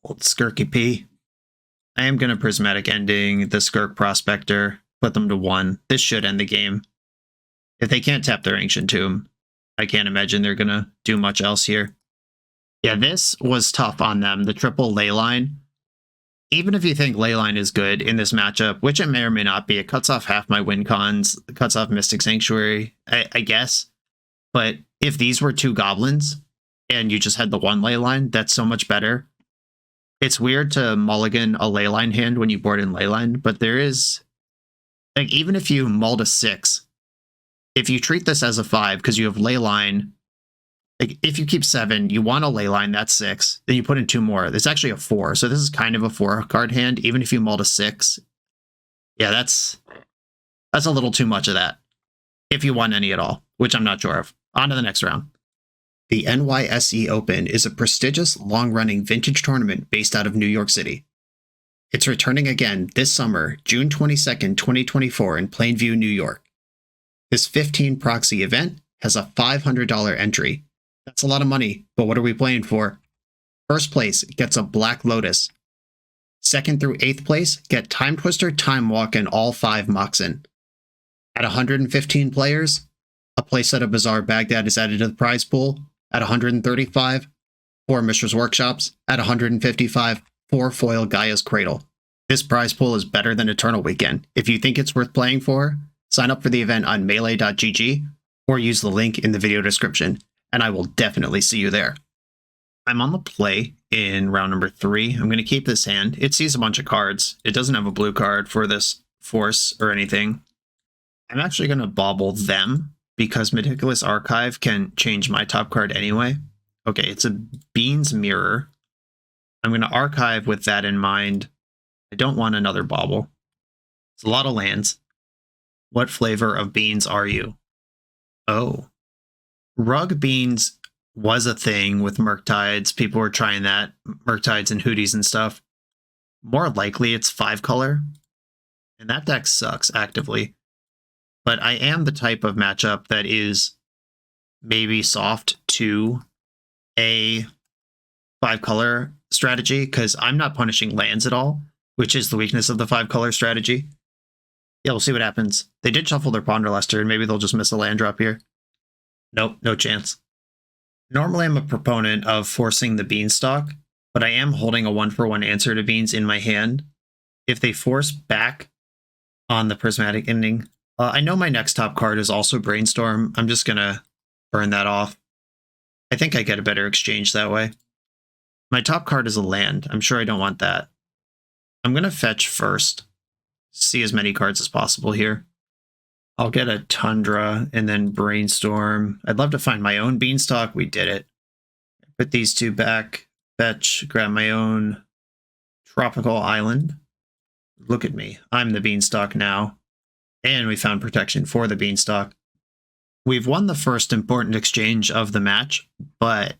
Speaker 1: Old Skirky P. I am going to Prismatic Ending the Skirk Prospector, put them to 1. This should end the game. If they can't tap their Ancient Tomb, I can't imagine they're going to do much else here. Yeah, this was tough on them. The triple Leyline. Even if you think Leyline is good in this matchup, which it may or may not be, it cuts off half my win cons, it cuts off Mystic Sanctuary, I guess. But if these were 2 goblins and you just had the 1 Leyline, that's so much better. It's weird to mulligan a Leyline hand when you board in Leyline, but there is, like, even if you mulled a 6, if you treat this as a 5 because you have Leyline, like, if you keep 7, you want a Leyline, that's 6. Then you put in 2 more. It's actually a 4. So this is kind of a 4-card hand, even if you mulled a 6. Yeah, that's a little too much of that. If you want any at all, which I'm not sure of. On to the next round. The NYSE Open is a prestigious, long-running vintage tournament based out of New York City. It's returning again this summer, June 22nd, 2024 in Plainview, New York. This 15 proxy event has a $500 entry. That's a lot of money, but what are we playing for? First place gets a Black Lotus. 2nd through 8th place get Time Twister, Time Walk, and all 5 Moxen. At 115 players, a playset of Bizarre Baghdad is added to the prize pool. At 135, 4 Mishra's Workshops. At 155, 4 Foil Gaia's Cradle. This prize pool is better than Eternal Weekend. If you think it's worth playing for, sign up for the event on melee.gg or use the link in the video description, and I will definitely see you there. I'm on the play in round number 3. I'm going to keep this hand. It sees a bunch of cards. It doesn't have a blue card for this force or anything. I'm actually going to bobble them because Meticulous Archive can change my top card anyway. Okay, it's a Beans Mirror. I'm going to archive with that in mind. I don't want another bobble. It's a lot of lands. What flavor of beans are you? Oh. Rug Beans was a thing with Murktides. People were trying that. Murktides and Hooties and stuff. More likely it's 5-color. And that deck sucks actively. But I am the type of matchup that is maybe soft to a 5-color strategy, because I'm not punishing lands at all, which is the weakness of the 5-color strategy. Yeah, we'll see what happens. They did shuffle their Ponderluster, and maybe they'll just miss a land drop here. Nope, no chance. Normally I'm a proponent of forcing the Beanstalk, but I am holding a 1-for-1 answer to Beans in my hand. If they force back on the Prismatic Ending, I know my next top card is also Brainstorm. I'm just going to burn that off. I think I get a better exchange that way. My top card is a land. I'm sure I don't want that. I'm going to fetch first. See as many cards as possible here. I'll get a Tundra and then Brainstorm. I'd love to find my own Beanstalk. We did it. Put these 2 back. Fetch. Grab my own Tropical Island. Look at me. I'm the Beanstalk now. And we found protection for the Beanstalk. We've won the first important exchange of the match, but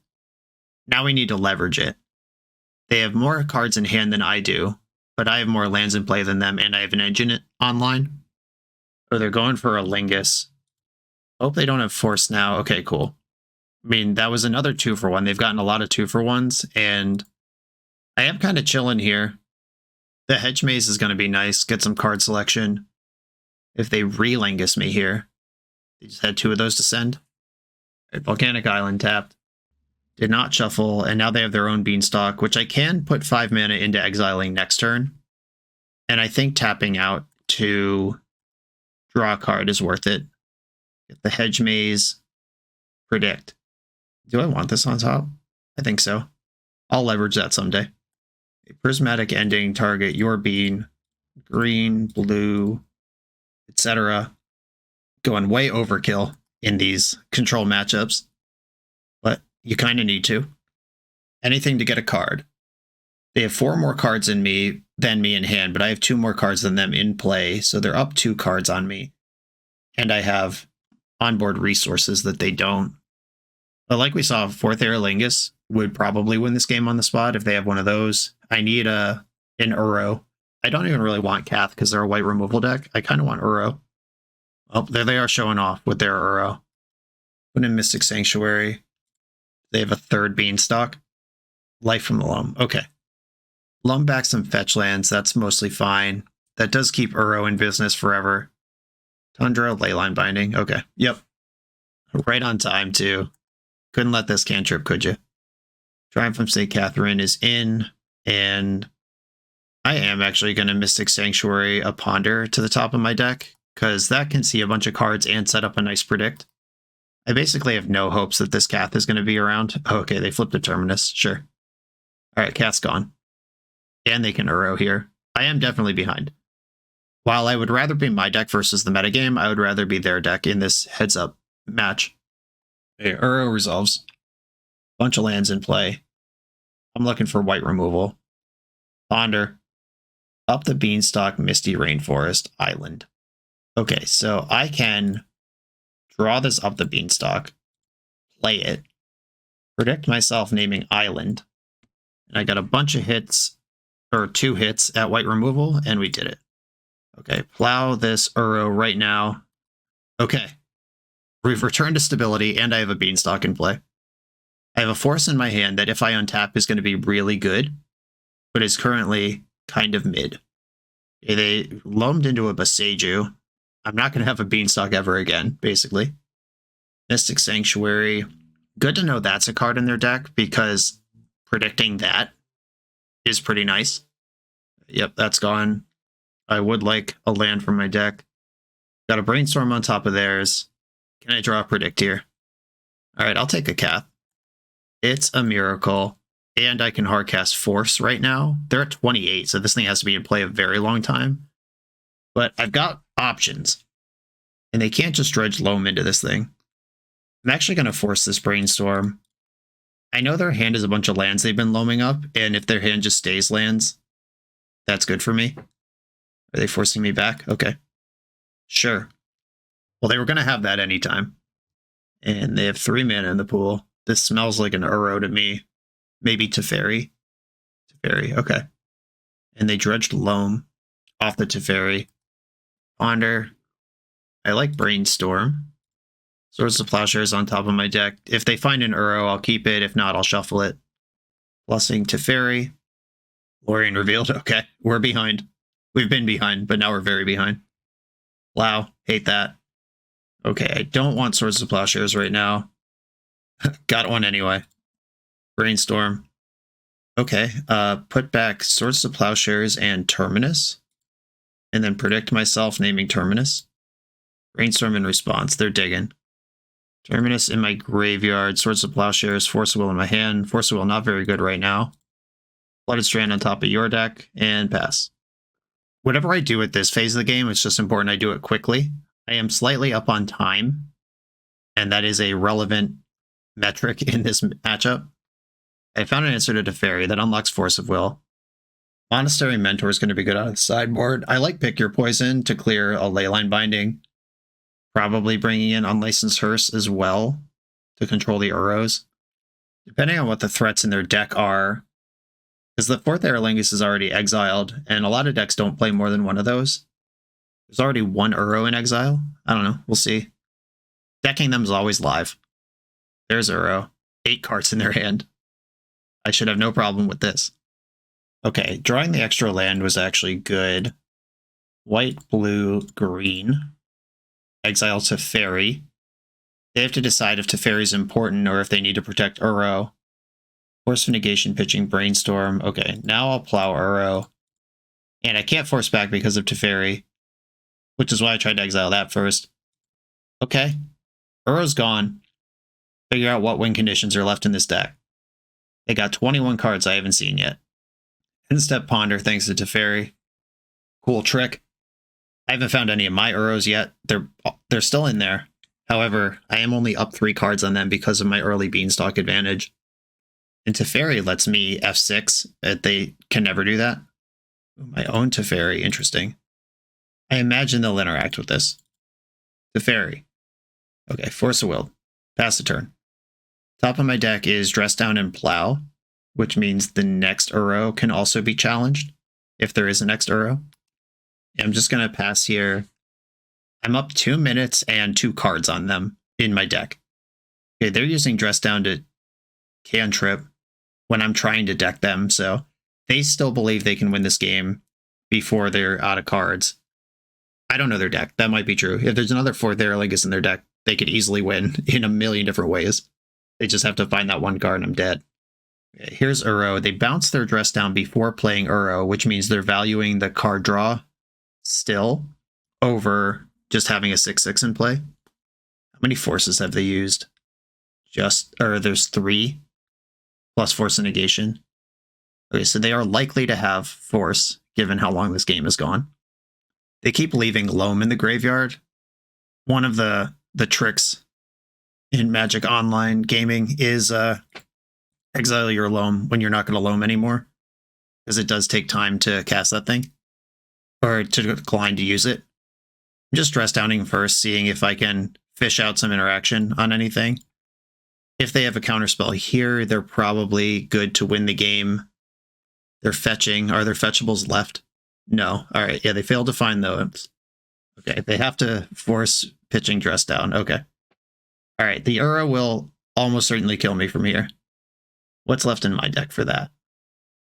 Speaker 1: now we need to leverage it. They have more cards in hand than I do, but I have more lands in play than them, and I have an engine online. So they're going for a Lingus. Hope they don't have Force now. Okay, cool. I mean, that was another 2-for-1. They've gotten a lot of 2-for-1s, and I am kind of chilling here. The Hedge Maze is going to be nice. Get some card selection. If they re-Lingus me here. They just had 2 of those to send. Right, Volcanic Island tapped. Did not shuffle, and now they have their own Beanstalk, which I can put 5 mana into exiling next turn. And I think tapping out to draw a card is worth it. Get the Hedge Maze. Predict. Do I want this on top? I think so. I'll leverage that someday. A Prismatic Ending, target your bean. Green, blue, etc. Going way overkill in these control matchups. But you kind of need to. Anything to get a card. They have 4 more cards than me in hand, but I have 2 more cards than them in play, so they're up 2 cards on me. And I have onboard resources that they don't. But like we saw, 4th Aerolingus would probably win this game on the spot if they have one of those. I need an Uro. I don't even really want Kath because they're a white removal deck. I kind of want Uro. Oh, there they are showing off with their Uro. Put in Mystic Sanctuary. They have a 3rd Beanstalk. Life from the Loam. Okay. Loam back some fetch lands. That's mostly fine. That does keep Uro in business forever. Tundra, Leyline Binding. Okay. Yep. Right on time, too. Couldn't let this cantrip, could you? Triumph from St. Catherine is in, and I am actually going to Mystic Sanctuary a Ponder to the top of my deck, because that can see a bunch of cards and set up a nice predict. I basically have no hopes that this Kath is going to be around. Oh, okay, they flipped a Terminus. Sure. All right, Kath's gone. And they can Uro here. I am definitely behind. While I would rather be my deck versus the metagame, I would rather be their deck in this heads-up match. Okay, Uro resolves. Bunch of lands in play. I'm looking for white removal. Ponder. Up the Beanstalk, Misty Rainforest, Island. Okay, so I can draw this up the Beanstalk, play it, predict myself naming Island, and I got a bunch of hits, or 2 hits at white removal, and we did it. Okay, plow this Uro right now. Okay, we've returned to stability, and I have a Beanstalk in play. I have a force in my hand that if I untap is going to be really good, but is currently kind of mid. Okay, they loamed into a Boseiju. I'm not going to have a Beanstalk ever again, basically. Mystic Sanctuary. Good to know that's a card in their deck, because predicting that is pretty nice. Yep, that's gone. I would like a land from my deck. Got a Brainstorm on top of theirs. Can I draw a predict here? All right, I'll take a Kath. It's a miracle. And I can hardcast Force right now. They're at 28, so this thing has to be in play a very long time. But I've got options. And they can't just dredge Loam into this thing. I'm actually going to force this Brainstorm. I know their hand is a bunch of lands they've been loaming up, and if their hand just stays lands, that's good for me. Are they forcing me back? Okay. Sure. Well, they were going to have that anytime. And they have 3 mana in the pool. This smells like an Uro to me. Maybe Teferi. Teferi, okay. And they dredged Loam off the Teferi. Ponder. I like Brainstorm. Swords of Plowshares on top of my deck. If they find an Uro, I'll keep it. If not, I'll shuffle it. Blessing Teferi. Lorien revealed. Okay, we're behind. We've been behind, but now we're very behind. Wow, hate that. Okay, I don't want Swords of Plowshares right now. Got one anyway. Brainstorm. Okay, put back Swords of Plowshares and Terminus. And then predict myself naming Terminus. Brainstorm in response. They're digging. Terminus in my graveyard. Swords of Plowshares. Force of Will in my hand. Force of Will not very good right now. Flooded Strand on top of your deck. And pass. Whatever I do at this phase of the game, it's just important I do it quickly. I am slightly up on time. And that is a relevant metric in this matchup. I found an answer to Teferi that unlocks Force of Will. Monastery Mentor is going to be good out of the sideboard. I like Pick Your Poison to clear a Leyline Binding. Probably bringing in Unlicensed Hearse as well to control the Uros. Depending on what the threats in their deck are, because the 4th Aerolingus is already exiled, and a lot of decks don't play more than one of those. There's already 1 Uro in exile. I don't know. We'll see. Decking them is always live. There's Uro. 8 cards in their hand. I should have no problem with this. Okay, drawing the extra land was actually good. White, blue, green. Exile Teferi. They have to decide if Teferi is important or if they need to protect Uro. Force of Negation, pitching Brainstorm. Okay, now I'll plow Uro. And I can't force back because of Teferi, which is why I tried to exile that first. Okay, Uro's gone. Figure out what win conditions are left in this deck. They got 21 cards I haven't seen yet. Instep Ponder thanks to Teferi. Cool trick. I haven't found any of my Uros yet. They're still in there. However, I am only up 3 cards on them because of my early Beanstalk advantage. And Teferi lets me F6. They can never do that. My own Teferi, interesting. I imagine they'll interact with this. Teferi. Okay, Force of Will. Pass the turn. Top of my deck is Dress Down and Plow, which means the next Uro can also be challenged, if there is a next Uro. I'm just going to pass here. I'm up 2 minutes and 2 cards on them in my deck. Okay, they're using Dress Down to cantrip when I'm trying to deck them, so they still believe they can win this game before they're out of cards. I don't know their deck. That might be true. If there's another 4th Aerlingus in their deck, they could easily win in a million different ways. They just have to find that one card and I'm dead. Okay, here's Uro. They bounce their Dress Down before playing Uro, which means they're valuing the card draw still over just having a 6/6 in play. How many forces have they used? There's 3 plus Force of Negation. Okay, so they are likely to have Force, given how long this game has gone. They keep leaving Loam in the graveyard. One of the tricks in Magic Online gaming is exile your Loam when you're not going to Loam anymore, because it does take time to cast that thing, or to decline to use it. I'm just Dress Downing first, seeing if I can fish out some interaction on anything. If they have a counterspell here, they're probably good to win the game. They're fetching. Are there fetchables left? No. All right. Yeah, they failed to find those. Okay, they have to force pitching Dress Down. Okay. All right, the Uro will almost certainly kill me from here. What's left in my deck for that?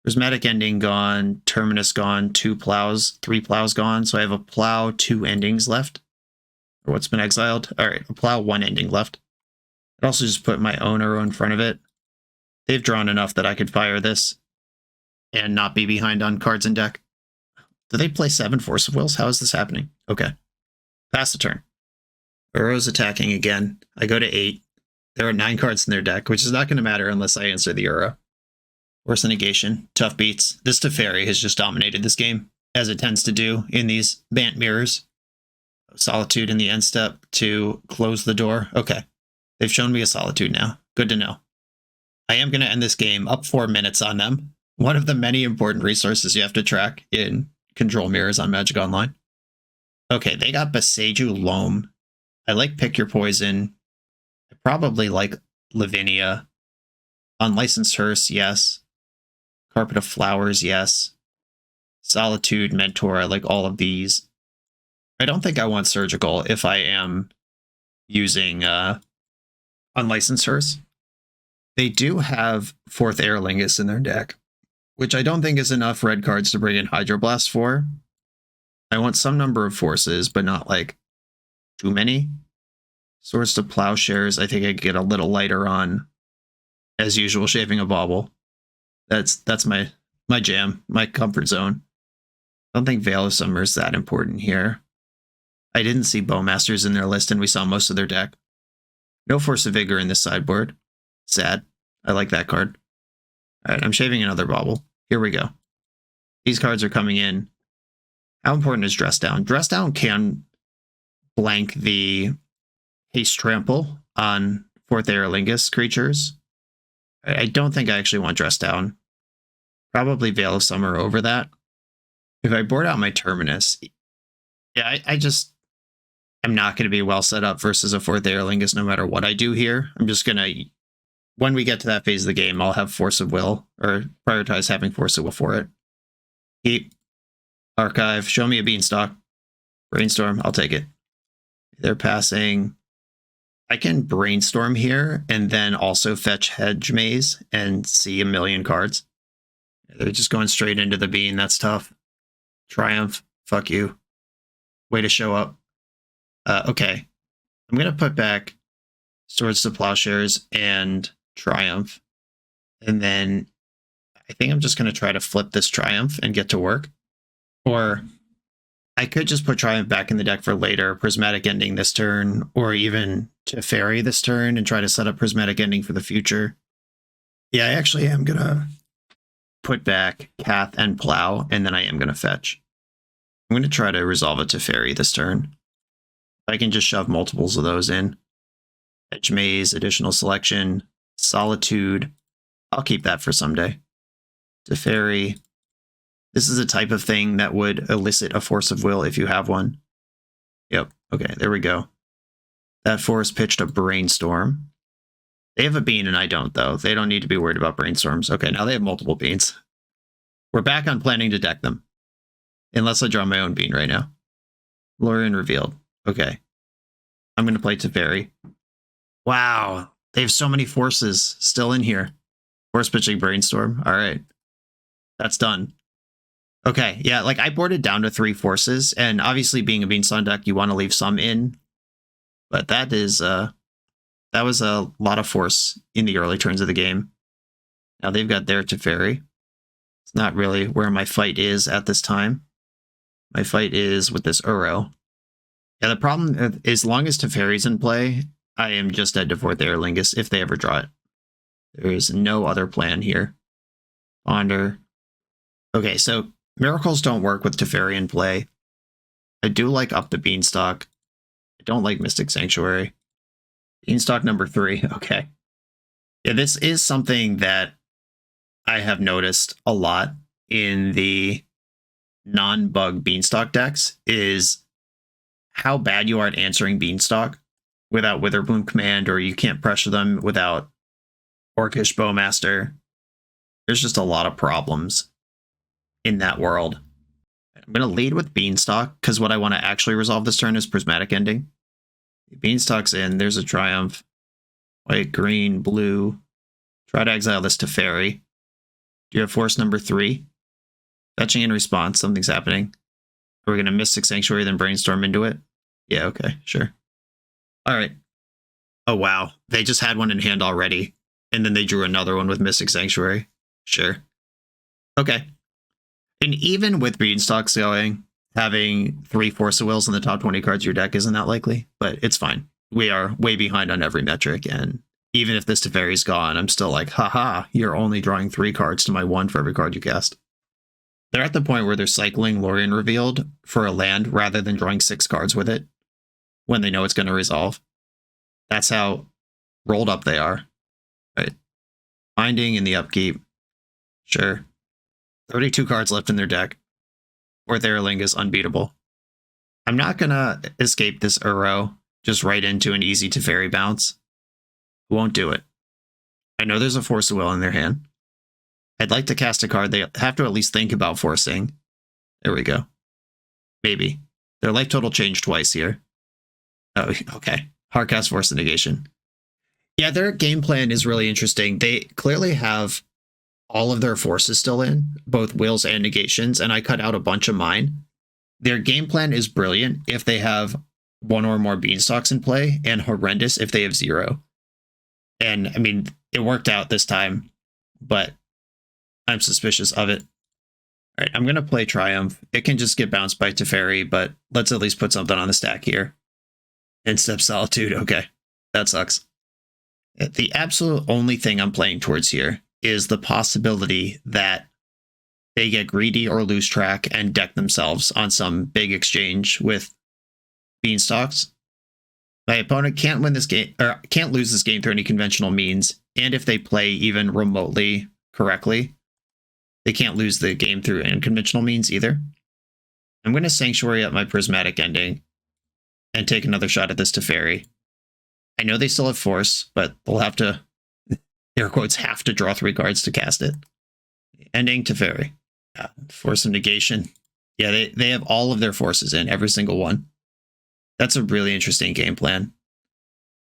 Speaker 1: Prismatic Ending gone, Terminus gone, 2 plows, 3 plows gone. So I have a plow, 2 endings left. Or what's been exiled? All right, a plow, 1 ending left. I'd also just put my own Uro in front of it. They've drawn enough that I could fire this and not be behind on cards in deck. Do they play 7 Force of Wills? How is this happening? Okay. Pass the turn. Uro's attacking again. I go to 8. There are 9 cards in their deck, which is not going to matter unless I answer the Uro. Force of Negation. Tough beats. This Teferi has just dominated this game, as it tends to do in these Bant mirrors. Solitude in the end step to close the door. Okay. They've shown me a Solitude now. Good to know. I am going to end this game up 4 minutes on them. One of the many important resources you have to track in control mirrors on Magic Online. Okay, they got Beseju Loam. I like Pick Your Poison. I probably like Lavinia. Unlicensed Hearse, yes. Carpet of Flowers, yes. Solitude, Mentor, I like all of these. I don't think I want Surgical if I am using Unlicensed Hearse. They do have 4th Aerlingus in their deck, which I don't think is enough red cards to bring in Hydroblast for. I want some number of forces, but not like too many. Swords to Plowshares, I think I could get a little lighter on, as usual, Shaping a Bauble. That's my jam, my comfort zone. I don't think Veil of Summer is that important here. I didn't see Bowmasters in their list, and we saw most of their deck. No Force of Vigor in this sideboard. Sad. I like that card. All right, I'm shaving another Bauble. Here we go. These cards are coming in. How important is Dress Down? Dress Down can blank the Haste Trample on 4th Aerlingus creatures. I don't think I actually want Dress Down. Probably Veil of Summer over that. If I board out my Terminus, yeah, I'm not going to be well set up versus a 4th Aerlingus no matter what I do here. I'm just going to, when we get to that phase of the game, I'll have Force of Will, or prioritize having Force of Will for it. Keep. Archive. Show me a Beanstalk. Brainstorm. I'll take it. They're passing. I can Brainstorm here and then also fetch Hedge Maze and see a million cards. They're just going straight into the bean. That's tough. Triumph. Fuck you. Way to show up. Okay. I'm going to put back Swords to Plowshares and Triumph. And then I think I'm just going to try to flip this Triumph and get to work. Or I could just put Triumph back in the deck for later, Prismatic Ending this turn, or even Teferi this turn and try to set up Prismatic Ending for the future. Yeah, I actually am going to put back Kath and Plow, and then I am going to fetch. I'm going to try to resolve a Teferi this turn. I can just shove multiples of those in. Edge Maze, Additional Selection, Solitude. I'll keep that for someday. Teferi. This is a type of thing that would elicit a force of will if you have one. Yep. Okay, there we go. That force pitched a brainstorm. They have a bean and I don't, though. They don't need to be worried about brainstorms. Okay, now they have multiple beans. We're back on planning to deck them. Unless I draw my own bean right now. Lorien revealed. Okay. I'm going to play Teferi. Wow. They have so many forces still in here. Force pitching brainstorm. All right. That's done. Okay. Yeah, like I boarded down to 3 forces. And obviously being a Beanstalk deck, you want to leave some in. But that is... that was a lot of force in the early turns of the game. Now they've got their Teferi. It's not really where my fight is at this time. My fight is with this Uro. Yeah, the problem, as long as Teferi's in play, I am just dead to 4th Aerlingus if they ever draw it. There is no other plan here. Ponder. Okay, so miracles don't work with Teferi in play. I do like Up the Beanstalk. I don't like Mystic Sanctuary. Beanstalk number 3, okay. Yeah, this is something that I have noticed a lot in the non-bug Beanstalk decks, is how bad you are at answering Beanstalk without Witherbloom Command, or you can't pressure them without Orcish Bowmaster. There's just a lot of problems in that world. I'm going to lead with Beanstalk, because what I want to actually resolve this turn is Prismatic Ending. Beanstalk's in, there's a Triumph. White, green, blue. Try to exile this Teferi. Do you have force number 3? Fetching in response, something's happening. Are we going to Mystic Sanctuary, then Brainstorm into it? Yeah, okay, sure. Alright. Oh, wow. They just had one in hand already. And then they drew another one with Mystic Sanctuary. Sure. Okay. And even with Beanstalks going, having 3 Force of Wills in the top 20 cards of your deck isn't that likely, but it's fine. We are way behind on every metric, and even if this Teferi's gone, I'm still like, haha, you're only drawing 3 cards to my 1 for every card you cast. They're at the point where they're cycling Lorien Revealed for a land rather than drawing 6 cards with it when they know it's going to resolve. That's how rolled up they are. Right. Binding in the upkeep. Sure. 32 cards left in their deck. 4th Aerling is unbeatable. I'm not going to escape this Uro just right into an easy Teferi bounce. Won't do it. I know there's a Force of Will in their hand. I'd like to cast a card they have to at least think about forcing. There we go. Maybe. Their life total changed twice here. Oh, okay. Hardcast Force of Negation. Yeah, their game plan is really interesting. They clearly have all of their forces still in, both wills and negations, and I cut out a bunch of mine. Their game plan is brilliant if they have 1 or more Beanstalks in play, and horrendous if they have 0. And, I mean, it worked out this time, but I'm suspicious of it. All right, I'm going to play Triumph. It can just get bounced by Teferi, but let's at least put something on the stack here. And Step Solitude, okay. That sucks. The absolute only thing I'm playing towards here is the possibility that they get greedy or lose track and deck themselves on some big exchange with Beanstalks. My opponent can't win this game, or can't lose this game through any conventional means, and if they play even remotely correctly, they can't lose the game through unconventional means either. I'm going to Sanctuary up my Prismatic Ending and take another shot at this Teferi. I know they still have Force, but they'll have to, air quotes, have to draw 3 cards to cast it. Ending Teferi. Force of Negation. Yeah, they have all of their forces in, every single one. That's a really interesting game plan.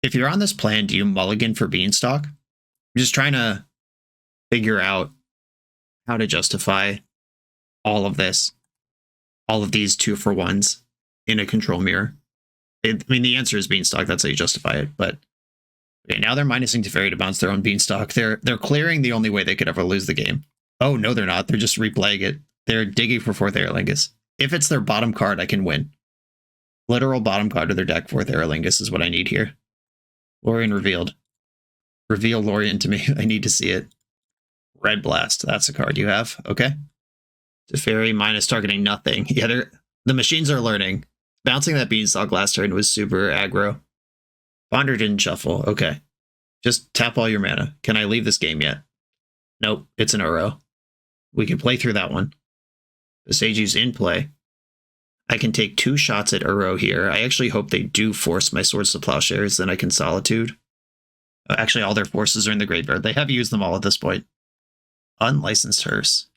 Speaker 1: If you're on this plan, do you mulligan for Beanstalk? I'm just trying to figure out how to justify all of this. All of these 2-for-1s in a control mirror. I mean, the answer is Beanstalk. That's how you justify it. But okay, now they're minusing Teferi to bounce their own Beanstalk. They're clearing the only way they could ever lose the game. Oh, no, they're not. They're just replaying it. They're digging for 4th Aerlingus. If it's their bottom card, I can win. Literal bottom card of their deck, 4th Aerlingus is what I need here. Lorien Revealed. Reveal Lorien to me. I need to see it. Red Blast. That's a card you have. Okay. Teferi minus targeting nothing. Yeah, the machines are learning. Bouncing that Beanstalk last turn was super aggro. Ponder didn't shuffle. Okay. Just tap all your mana. Can I leave this game yet? Nope. It's an Uro. We can play through that one. Visagi's in play. I can take 2 shots at Uro here. I actually hope they do force my Swords to Plowshares, then I can Solitude. Actually, all their forces are in the graveyard. They have used them all at this point. Unlicensed Hearse.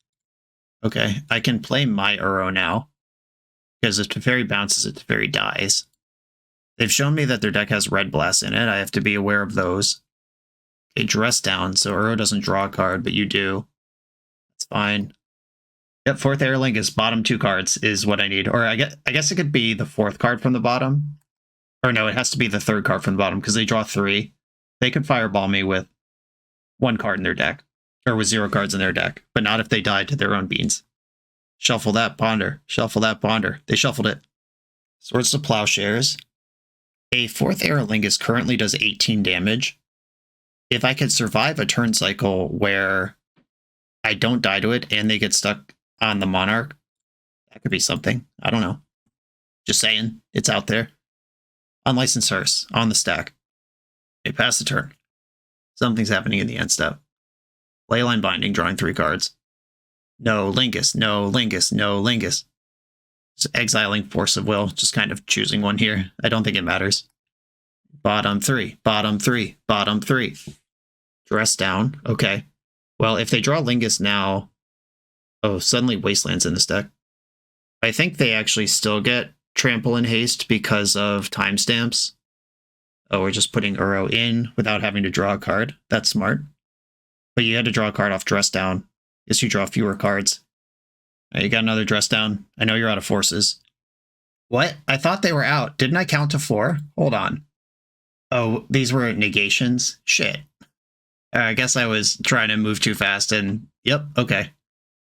Speaker 1: Okay, I can play my Uro now. Because if Teferi bounces it, Teferi dies. They've shown me that their deck has Red Blast in it. I have to be aware of those. Okay, Dress Down, so Uro doesn't draw a card, but you do. That's fine. Yep, 4th Airlink is bottom 2 cards is what I need. Or I guess it could be the 4th card from the bottom. Or no, it has to be the 3rd card from the bottom because they draw 3. They could Fireball me with 1 card in their deck. Or with 0 cards in their deck. But not if they died to their own beans. Shuffle that Ponder. Shuffle that Ponder. They shuffled it. Swords to Plowshares. A 4th Aerolingus currently does 18 damage. If I could survive a turn cycle where I don't die to it and they get stuck on the Monarch, that could be something. I don't know. Just saying. It's out there. Unlicensed Hearse on the stack. Okay, pass the turn. Something's happening in the end step. Leyline Binding, drawing 3 cards. No Lingus, no Lingus, no Lingus. Just exiling Force of Will, just kind of choosing one here. I don't think it matters. Bottom 3, bottom 3, bottom 3. Dress Down, okay. Well, if they draw Lingus now... Oh, suddenly Wasteland's in this deck. I think they actually still get Trample and Haste because of timestamps. Oh, we're just putting Uro in without having to draw a card. That's smart. But you had to draw a card off Dress Down. Guess you draw fewer cards. You got another Dress Down. I know you're out of forces. What? I thought they were out. Didn't I count to 4? Hold on. Oh, these were negations? Shit. I guess I was trying to move too fast and... Yep, okay.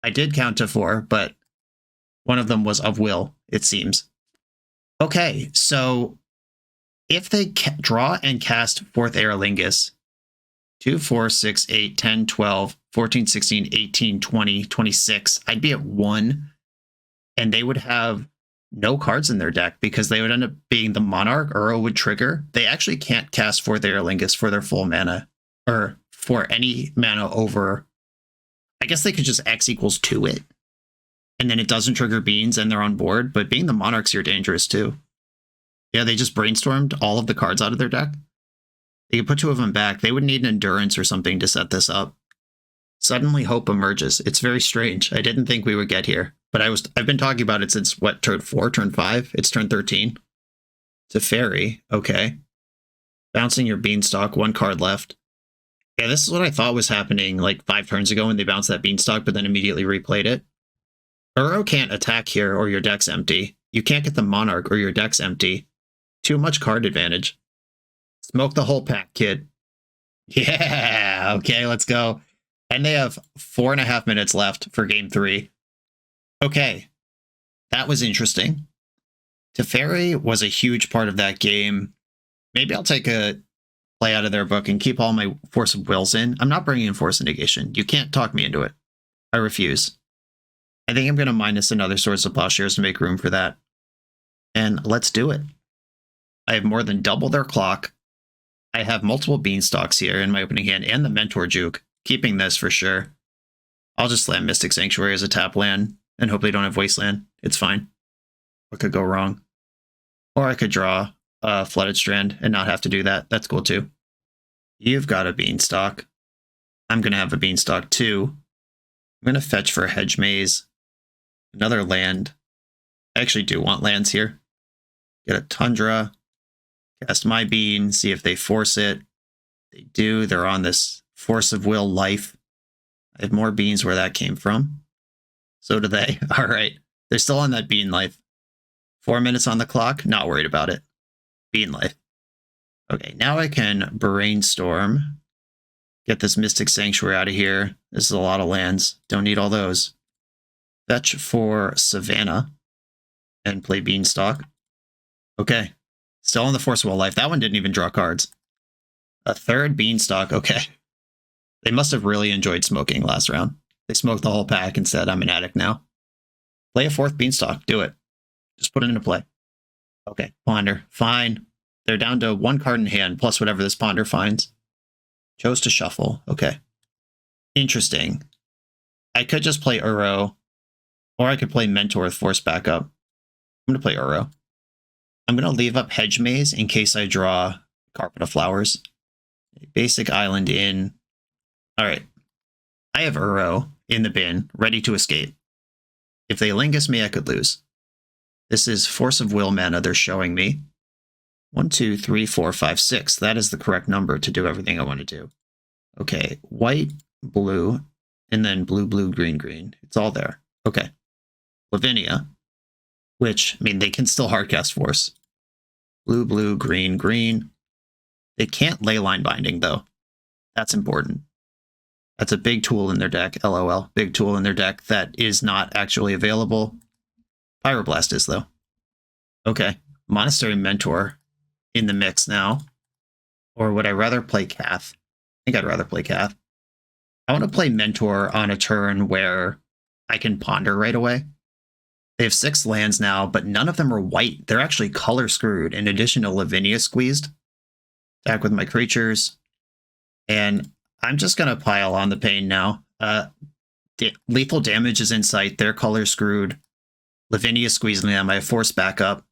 Speaker 1: I did count to 4, but one of them was of will, it seems. Okay, so if they draw and cast 4th Aerolingus, 2, 4, 6, 8, 10, 12, 14, 16, 18, 20, 26, I'd be at 1, and they would have no cards in their deck because they would end up being the Monarch. Uro would trigger. They actually can't cast 4th Aerolingus for their full mana, or for any mana over... I guess they could just X equals 2 it, and then it doesn't trigger beans and they're on board, but being the Monarchs, you're dangerous too. Yeah, they just brainstormed all of the cards out of their deck. They could put 2 of them back. They would need an Endurance or something to set this up. Suddenly Hope emerges. It's very strange. I didn't think we would get here, but I've been talking about it since, what, turn 4, turn 5? It's turn 13. Teferi, okay. Bouncing your Beanstalk, 1 card left. Yeah, this is what I thought was happening like 5 turns ago when they bounced that Beanstalk, but then immediately replayed it. Uro can't attack here or your deck's empty. You can't get the Monarch or your deck's empty. Too much card advantage. Smoke the whole pack, kid. Yeah, okay, let's go. And they have 4.5 minutes left for game 3. Okay, that was interesting. Teferi was a huge part of that game. Maybe I'll take a play out of their book and keep all my Force of Wills in. I'm not bringing in Force of Negation. You can't talk me into it. I refuse. I think I'm going to minus another Swords of Plowshares to make room for that. And let's do it. I have more than double their clock. I have multiple Beanstalks here in my opening hand and the Mentor Juke. Keeping this for sure. I'll just slam Mystic Sanctuary as a tap land and hope they don't have Wasteland. It's fine. What could go wrong? Or I could draw a Flooded Strand and not have to do that. That's cool too. You've got a Beanstalk. I'm going to have a Beanstalk too. I'm going to fetch for a Hedge Maze. Another land. I actually do want lands here. Get a Tundra. Cast my Bean. See if they force it. They do. They're on this Force of Will life. I have more beans where that came from. So do they. All right. They're still on that bean life. 4 minutes on the clock. Not worried about it. Bean life. Okay, now I can brainstorm. Get this Mystic Sanctuary out of here. This is a lot of lands. Don't need all those. Fetch for Savannah. And play Beanstalk. Okay. Still on the Force of Will life. That one didn't even draw cards. A third Beanstalk. Okay. They must have really enjoyed smoking last round. They smoked the whole pack and said, I'm an addict now. Play a 4th Beanstalk. Do it. Just put it into play. Okay, Ponder. Fine. They're down to 1 card in hand, plus whatever this Ponder finds. Chose to shuffle. Okay. Interesting. I could just play Uro Or I could play Mentor with Force backup. I'm going to play Uro. I'm going to leave up Hedge Maze in case I draw Carpet of Flowers. Basic Island in. All right. I have Uro in the bin, ready to escape. If they Lingus me, I could lose. This is Force of Will mana they're showing me. 1, 2, 3, 4, 5, 6. That is the correct number to do everything I want to do. Okay, white, blue, and then blue, blue, green, green. It's all there. Okay. Lavinia, which, I mean, they can still hardcast Force. Blue, blue, green, green. They can't Leyline Binding, though. That's important. That's a big tool in their deck, LOL. Big tool in their deck that is not actually available. Pyroblast is, though. Okay. Monastery Mentor in the mix now. Or would I rather play Kath? I think I'd rather play Kath. I want to play Mentor on a turn where I can ponder right away. They have 6 lands now, but none of them are white. They're actually color screwed in addition to Lavinia squeezed. Attack with my creatures. And I'm just going to pile on the pain now. Lethal damage is in sight. They're color screwed. Lavinia squeezing them. I have Force backup.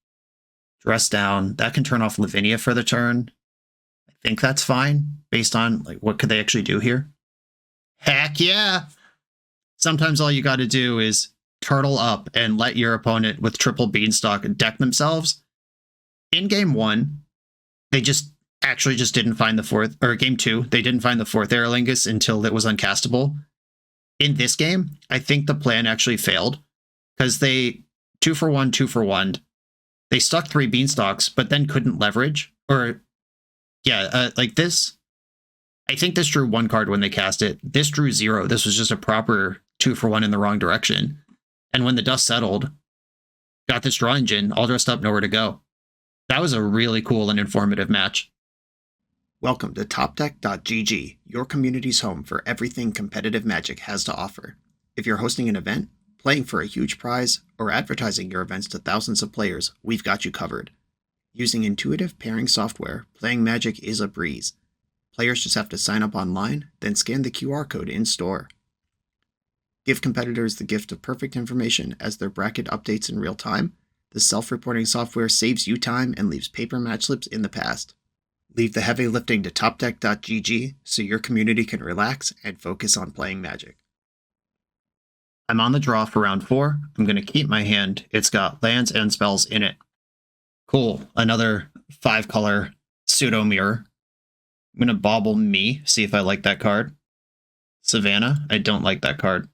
Speaker 1: Dress down. That can turn off Lavinia for the turn. I think that's fine based on like what could they actually do here. Heck yeah! Sometimes all you got to do is turtle up and let your opponent with triple beanstalk deck themselves. In game 1, they just didn't find the 4th, or game 2, they didn't find the 4th Aerolingus until it was uncastable. In this game, I think the plan actually failed because they 2 for 1, 2 for 1. They stuck 3 beanstalks, but then couldn't leverage. Or, yeah, like this. I think this drew 1 card when they cast it. This drew 0. This was just a proper 2 for 1 in the wrong direction. And when the dust settled, got this draw engine, all dressed up, nowhere to go. That was a really cool and informative match. Welcome to TopDeck.gg, your community's home for everything competitive Magic has to offer. If you're hosting an event, playing for a huge prize, or advertising your events to thousands of players, we've got you covered. Using intuitive pairing software, playing Magic is a breeze. Players just have to sign up online, then scan the QR code in-store. Give competitors the gift of perfect information as their bracket updates in real time. The self-reporting software saves you time and leaves paper match slips in the past. Leave the heavy lifting to TopDeck.gg so your community can relax and focus on playing Magic. I'm on the draw for round 4. I'm going to keep my hand. It's got lands and spells in it. Cool. Another 5-color pseudo mirror. I'm going to bobble me, see if I like that card. Savannah, I don't like that card.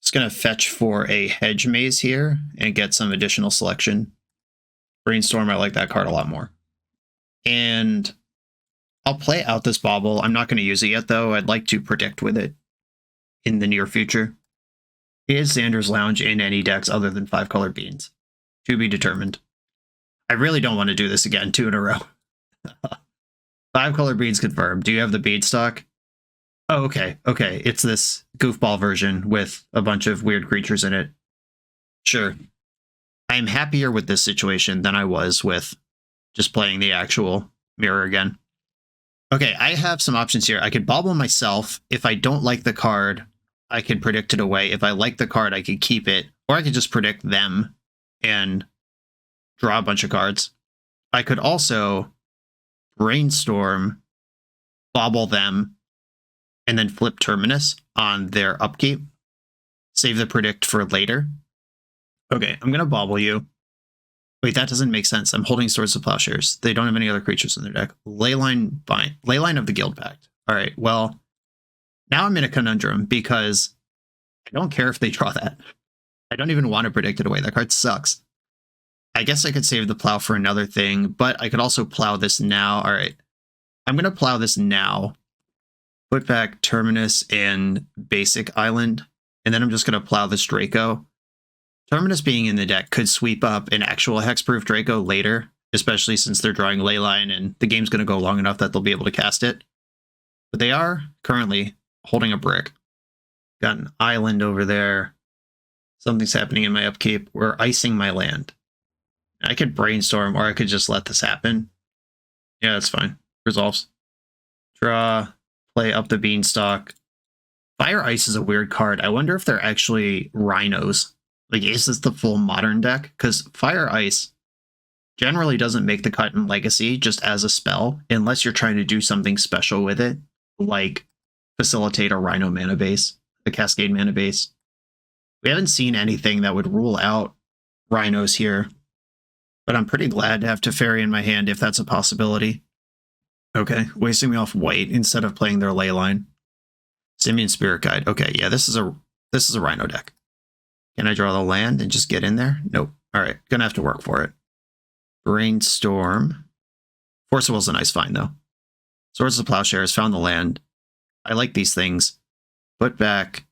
Speaker 1: Just going to fetch for a Hedge Maze here and get some additional selection. Brainstorm, I like that card a lot more. And I'll play out this bobble. I'm not going to use it yet, though. I'd like to predict with it in the near future. Is Xander's Lounge in any decks other than 5-color beans? To be determined. I really don't want to do this again, 2 in a row. 5-color beans confirmed. Do you have the beanstalk? Oh, okay. Okay. It's this goofball version with a bunch of weird creatures in it. Sure. I'm happier with this situation than I was with just playing the actual mirror again. Okay, I have some options here. I could bobble myself. If I don't like the card, I could predict it away. If I like the card, I could keep it. Or I could just predict them and draw a bunch of cards. I could also brainstorm, bobble them, and then flip Terminus on their upkeep. Save the predict for later. Okay, I'm going to bobble you. Wait, that doesn't make sense. I'm holding Swords of Plowshares. They don't have any other creatures in their deck. Leyline of the Guild Pact. All right, well, now I'm in a conundrum because I don't care if they draw that. I don't even want to predict it away. That card sucks. I guess I could save the plow for another thing, but I could also plow this now. All right, I'm going to plow this now. Put back Terminus and Basic Island, and then I'm just going to plow this Draco. Terminus being in the deck could sweep up an actual hexproof Draco later, especially since they're drawing Leyline and the game's going to go long enough that they'll be able to cast it. But they are currently holding a brick. Got an island over there. Something's happening in my upkeep. We're icing my land. I could brainstorm, or I could just let this happen. Yeah, that's fine. Resolves. Draw. Play up the beanstalk. Fire Ice is a weird card. I wonder if they're actually rhinos. Like, is this the full modern deck? Because Fire Ice generally doesn't make the cut in Legacy just as a spell, unless you're trying to do something special with it, like facilitate a Rhino mana base, a Cascade mana base. We haven't seen anything that would rule out Rhinos here, but I'm pretty glad to have Teferi in my hand if that's a possibility. Okay, wasting me off white instead of playing their Leyline. Simian Spirit Guide. Okay, yeah, this is a Rhino deck. Can I draw the land and just get in there? Nope. All right, gonna have to work for it. Brainstorm. Force of Will's a nice find, though. Swords of Plowshares, found the land. I like these things. Put back,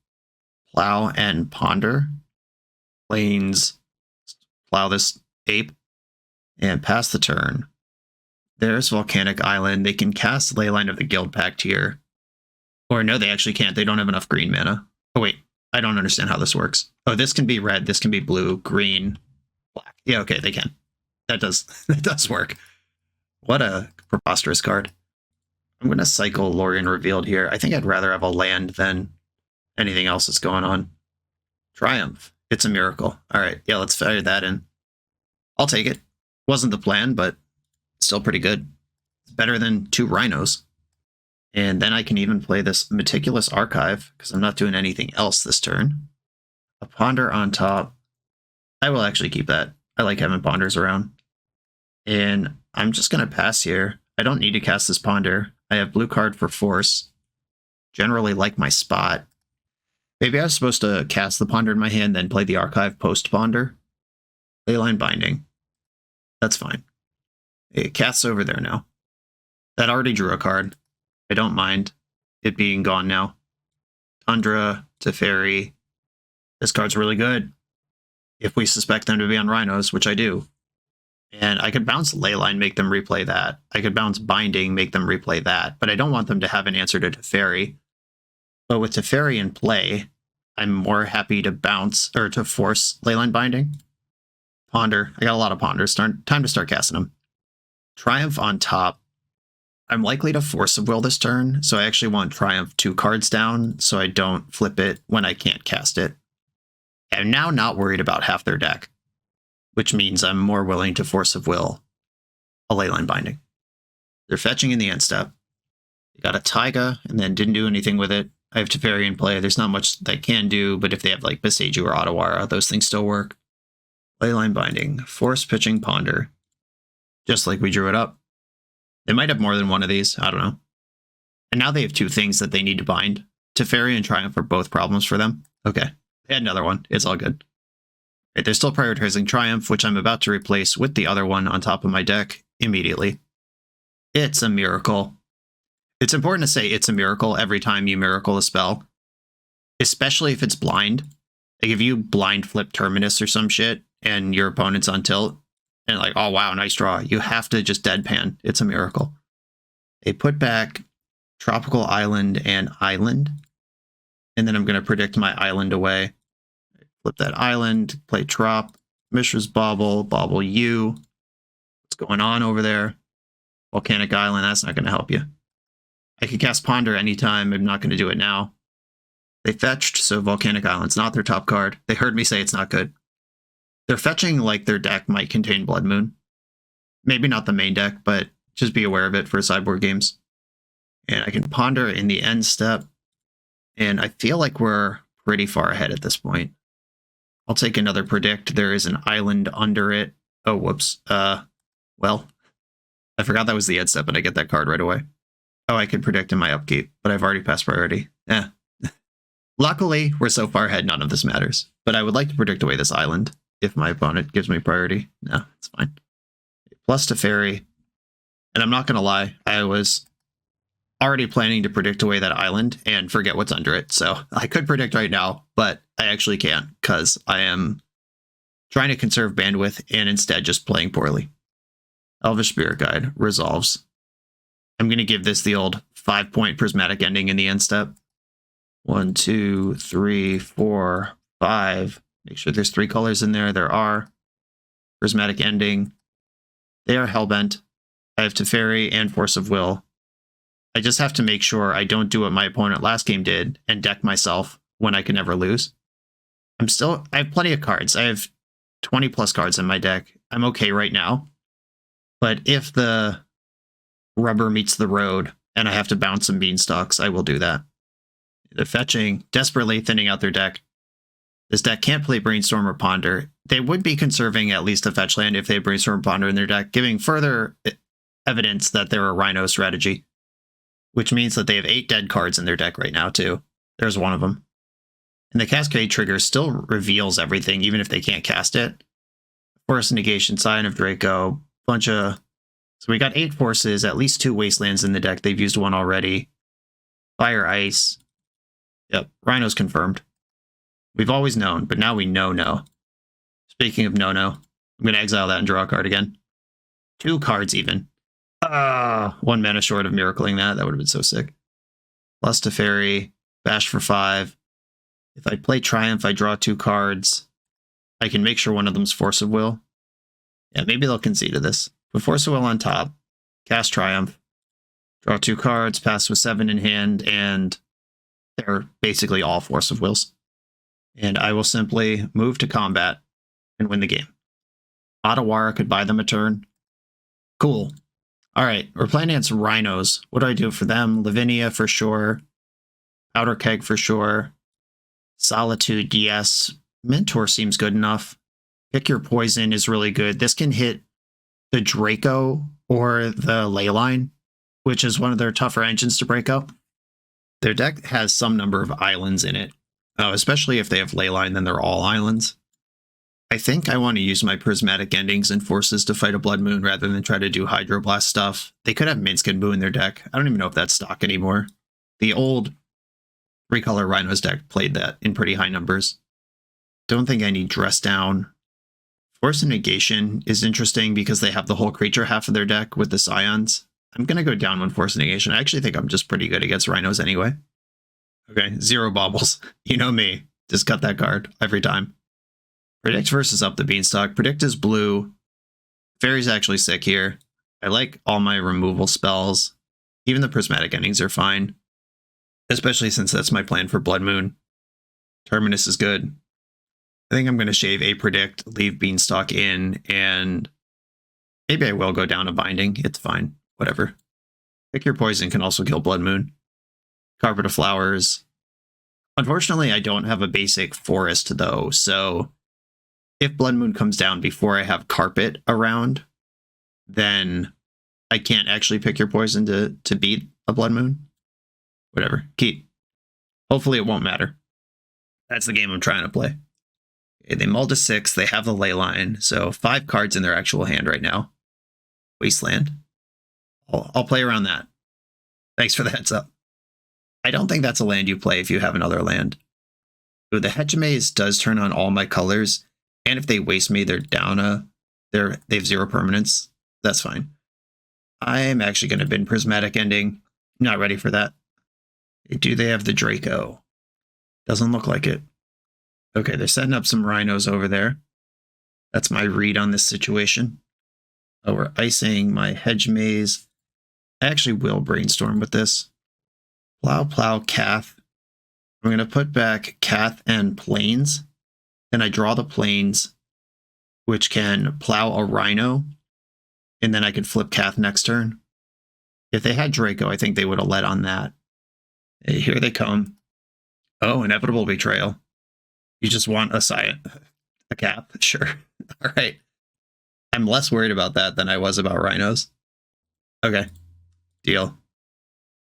Speaker 1: plow, and ponder. Plains, plow this ape, and pass the turn. There's Volcanic Island. They can cast Leyline of the Guild Pact here. Or no, they actually can't. They don't have enough green mana. Oh, wait. I don't understand how this works. Oh, this can be red. This can be blue, green, black. Yeah, okay, they can. That does work. What a preposterous card. I'm going to cycle Lorien Revealed here. I think I'd rather have a land than anything else that's going on. Triumph. It's a miracle. All right, yeah, let's fire that in. I'll take it. Wasn't the plan, but still pretty good. It's better than 2 Rhinos. And then I can even play this Meticulous Archive, because I'm not doing anything else this turn. A Ponder on top. I will actually keep that. I like having Ponders around. And I'm just going to pass here. I don't need to cast this Ponder. I have blue card for Force. Generally like my spot. Maybe I was supposed to cast the Ponder in my hand, then play the Archive post-Ponder. Leyline Binding. That's fine. Hey, Kath's over there now. That already drew a card. I don't mind it being gone now. Tundra, Teferi. This card's really good. If we suspect them to be on Rhinos, which I do. And I could bounce Leyline, make them replay that. I could bounce Binding, make them replay that. But I don't want them to have an answer to Teferi. But with Teferi in play, I'm more happy to bounce, or to force Leyline Binding. Ponder. I got a lot of Ponders. Time to start casting them. Triumph on top. I'm likely to Force of Will this turn, so I actually want Triumph 2 cards down, so I don't flip it when I can't cast it. I'm now not worried about half their deck, which means I'm more willing to Force of Will a Leyline Binding. They're fetching in the end step. They got a Taiga, and then didn't do anything with it. I have Teferi in play. There's not much they can do, but if they have like Boseiju or Otawara, those things still work. Leyline Binding, Force Pitching Ponder. Just like we drew it up. They might have more than one of these. I don't know. And now they have 2 things that they need to bind. Teferi and Triumph are both problems for them. Okay. They had another one. It's all good. Right, they're still prioritizing Triumph, which I'm about to replace with the other one on top of my deck immediately. It's a miracle. It's important to say it's a miracle every time you miracle a spell. Especially if it's blind. Like if you blind flip Terminus or some shit and your opponent's on tilt, and like, oh wow, nice draw. You have to just deadpan. It's a miracle. They put back Tropical Island and Island. And then I'm going to predict my island away. Flip that island, play Trop, Mishra's Bauble, Bauble U. What's going on over there? Volcanic Island, that's not going to help you. I could cast Ponder anytime. I'm not going to do it now. They fetched, so Volcanic Island's not their top card. They heard me say it's not good. They're fetching like their deck might contain Blood Moon. Maybe not the main deck, but just be aware of it for sideboard games. And I can Ponder in the end step. And I feel like we're pretty far ahead at this point. I'll take another predict. There is an island under it. Oh, whoops. Well, I forgot that was the end step and I get that card right away. Oh, I could predict in my upkeep, but I've already passed priority. Luckily, we're so far ahead, none of this matters. But I would like to predict away this island if my opponent gives me priority. No, it's fine. Plus Teferi. And I'm not going to lie, I was already planning to predict away that island and forget what's under it. So I could predict right now, but I actually can't because I am trying to conserve bandwidth and instead just playing poorly. Elvish Spirit Guide resolves. I'm going to give this the old 5-point prismatic ending in the end step. 1, 2, 3, 4, 5. Make sure there's 3 colors in there. There are. Prismatic ending. They are Hellbent. I have Teferi and Force of Will. I just have to make sure I don't do what my opponent last game did and deck myself when I can never lose. I have plenty of cards. I have 20 plus cards in my deck. I'm okay right now. But if the rubber meets the road and I have to bounce some beanstalks, I will do that. They're fetching, desperately thinning out their deck. This deck can't play Brainstorm or Ponder. They would be conserving at least a fetch land if they have Brainstorm or Ponder in their deck, giving further evidence that they're a Rhino strategy, which means that they have 8 dead cards in their deck right now, too. There's one of them. And the Cascade trigger still reveals everything, even if they can't cast it. Force Negation, Scion of Draco, bunch of... So we got 8 forces, at least 2 wastelands in the deck. They've used one already. Fire, Ice. Yep, Rhino's confirmed. We've always known, but now we know. Speaking of no, I'm going to exile that and draw a card again. 2 cards even. 1 mana short of miracling that. That would have been so sick. Plus to Fairy. Bash for 5. If I play Triumph, I draw 2 cards. I can make sure one of them's Force of Will. Yeah, maybe they'll concede to this. Put Force of Will on top. Cast Triumph. Draw 2 cards. Pass with 7 in hand. And they're basically all Force of Wills. And I will simply move to combat and win the game. Otawara could buy them a turn. Cool. All right, we're playing against Rhinos. What do I do for them? Lavinia for sure. Powder Keg for sure. Solitude, yes. Mentor seems good enough. Pick Your Poison is really good. This can hit the Draco or the Leyline, which is one of their tougher engines to break up. Their deck has some number of islands in it. Especially if they have Leyline, then they're all islands. I think I want to use my Prismatic Endings and Forces to fight a Blood Moon rather than try to do Hydroblast stuff. They could have Minsc and Boo in their deck. I don't even know if that's stock anymore. The old 3-color Rhinos deck played that in pretty high numbers. Don't think I need Dress Down. Force of Negation is interesting because they have the whole creature half of their deck with the Scions. I'm going to go down 1 Force of Negation. I actually think I'm just pretty good against Rhinos anyway. Okay, 0 baubles. You know me. Just cut that card every time. Predict versus up the Beanstalk. Predict is blue. Fairy's actually sick here. I like all my removal spells. Even the Prismatic Endings are fine. Especially since that's my plan for Blood Moon. Terminus is good. I think I'm going to shave a Predict, leave Beanstalk in, and maybe I will go down a Binding. It's fine. Whatever. Pick Your Poison can also kill Blood Moon. Carpet of Flowers. Unfortunately, I don't have a basic forest, though, so if Blood Moon comes down before I have Carpet around, then I can't actually Pick Your Poison to beat a Blood Moon. Whatever. Keep. Hopefully it won't matter. That's the game I'm trying to play. Okay, they mull to 6. They have the Leyline, so 5 cards in their actual hand right now. Wasteland. I'll play around that. Thanks for the heads up. I don't think that's a land you play if you have another land. Ooh, the Hedgemaze does turn on all my colors, and if they waste me, they're down they have 0 permanence. That's fine. I'm actually going to bin Prismatic Ending. Not ready for that. Do they have the Draco? Doesn't look like it. Okay, they're setting up some Rhinos over there. That's my read on this situation. Oh, we're icing my Hedgemaze. I actually will Brainstorm with this. Plow, Kath. I'm going to put back Kath and Plains. Then I draw the Plains, which can plow a Rhino. And then I could flip Kath next turn. If they had Draco, I think they would have led on that. Hey, here they come. Oh, Inevitable Betrayal. You just want a Cap? Sure. All right. I'm less worried about that than I was about Rhinos. Okay. Deal.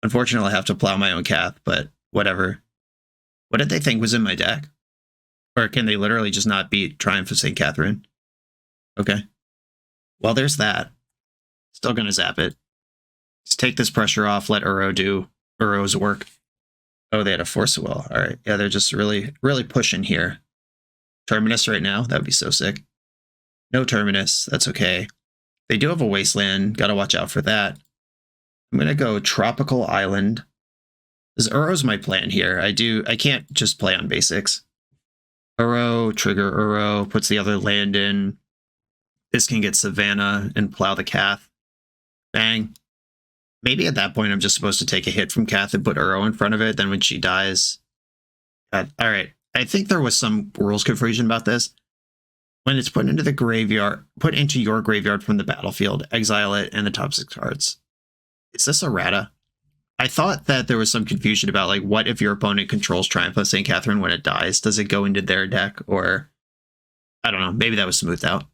Speaker 1: Unfortunately, I have to plow my own Kath, but whatever. What did they think was in my deck? Or can they literally just not beat Triumph of St. Catherine? Okay. Well, there's that. Still gonna zap it. Just take this pressure off, let Uro do Uro's work. Oh, they had a Force of Will. All right. Yeah, they're just really pushing here. Terminus right now. That would be so sick. No Terminus. That's okay. They do have a Wasteland. Gotta watch out for that. I'm going to go Tropical Island. Because Uro's my plan here. I can't just play on basics. Uro, trigger Uro, puts the other land in. This can get Savannah and plow the Kath. Bang. Maybe at that point I'm just supposed to take a hit from Kath and put Uro in front of it. Then when she dies... God, all right. I think there was some rules confusion about this. When it's put into the graveyard, put into your graveyard from the battlefield, exile it and the top 6 cards. Is this errata? I thought that there was some confusion about, like, what if your opponent controls Triumph of St. Catherine when it dies? Does it go into their deck? Or, I don't know, maybe that was smoothed out.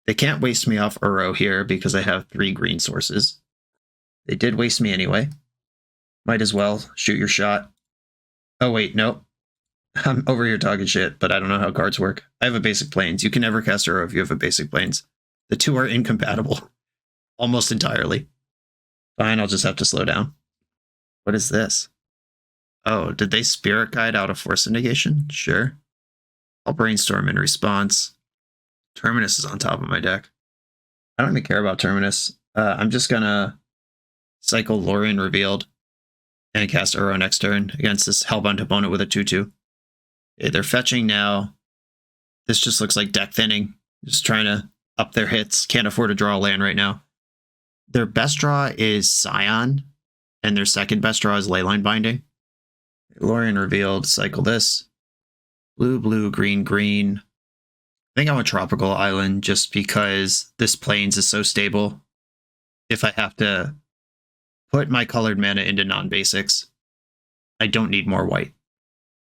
Speaker 1: They can't waste me off Uro here because I have 3 green sources. They did waste me anyway. Might as well shoot your shot. Oh, wait, no. I'm over here talking shit, but I don't know how cards work. I have a basic planes. You can never cast Uro if you have a basic planes. The two are incompatible. Almost entirely. Fine, I'll just have to slow down. What is this? Oh, did they Spirit Guide out of Force Negation? Sure. I'll Brainstorm in response. Terminus is on top of my deck. I don't even care about Terminus. I'm just gonna cycle Lorien Revealed and cast Uro next turn against this Hellbound opponent with a 2/2. Okay, they're fetching now. This just looks like deck thinning. Just trying to up their hits. Can't afford to draw a land right now. Their best draw is Scion, and their second best draw is Leyline Binding. Lorien Revealed, cycle this. Blue, blue, green, green. I think I want Tropical Island just because this Plains is so stable. If I have to put my colored mana into non-basics, I don't need more white.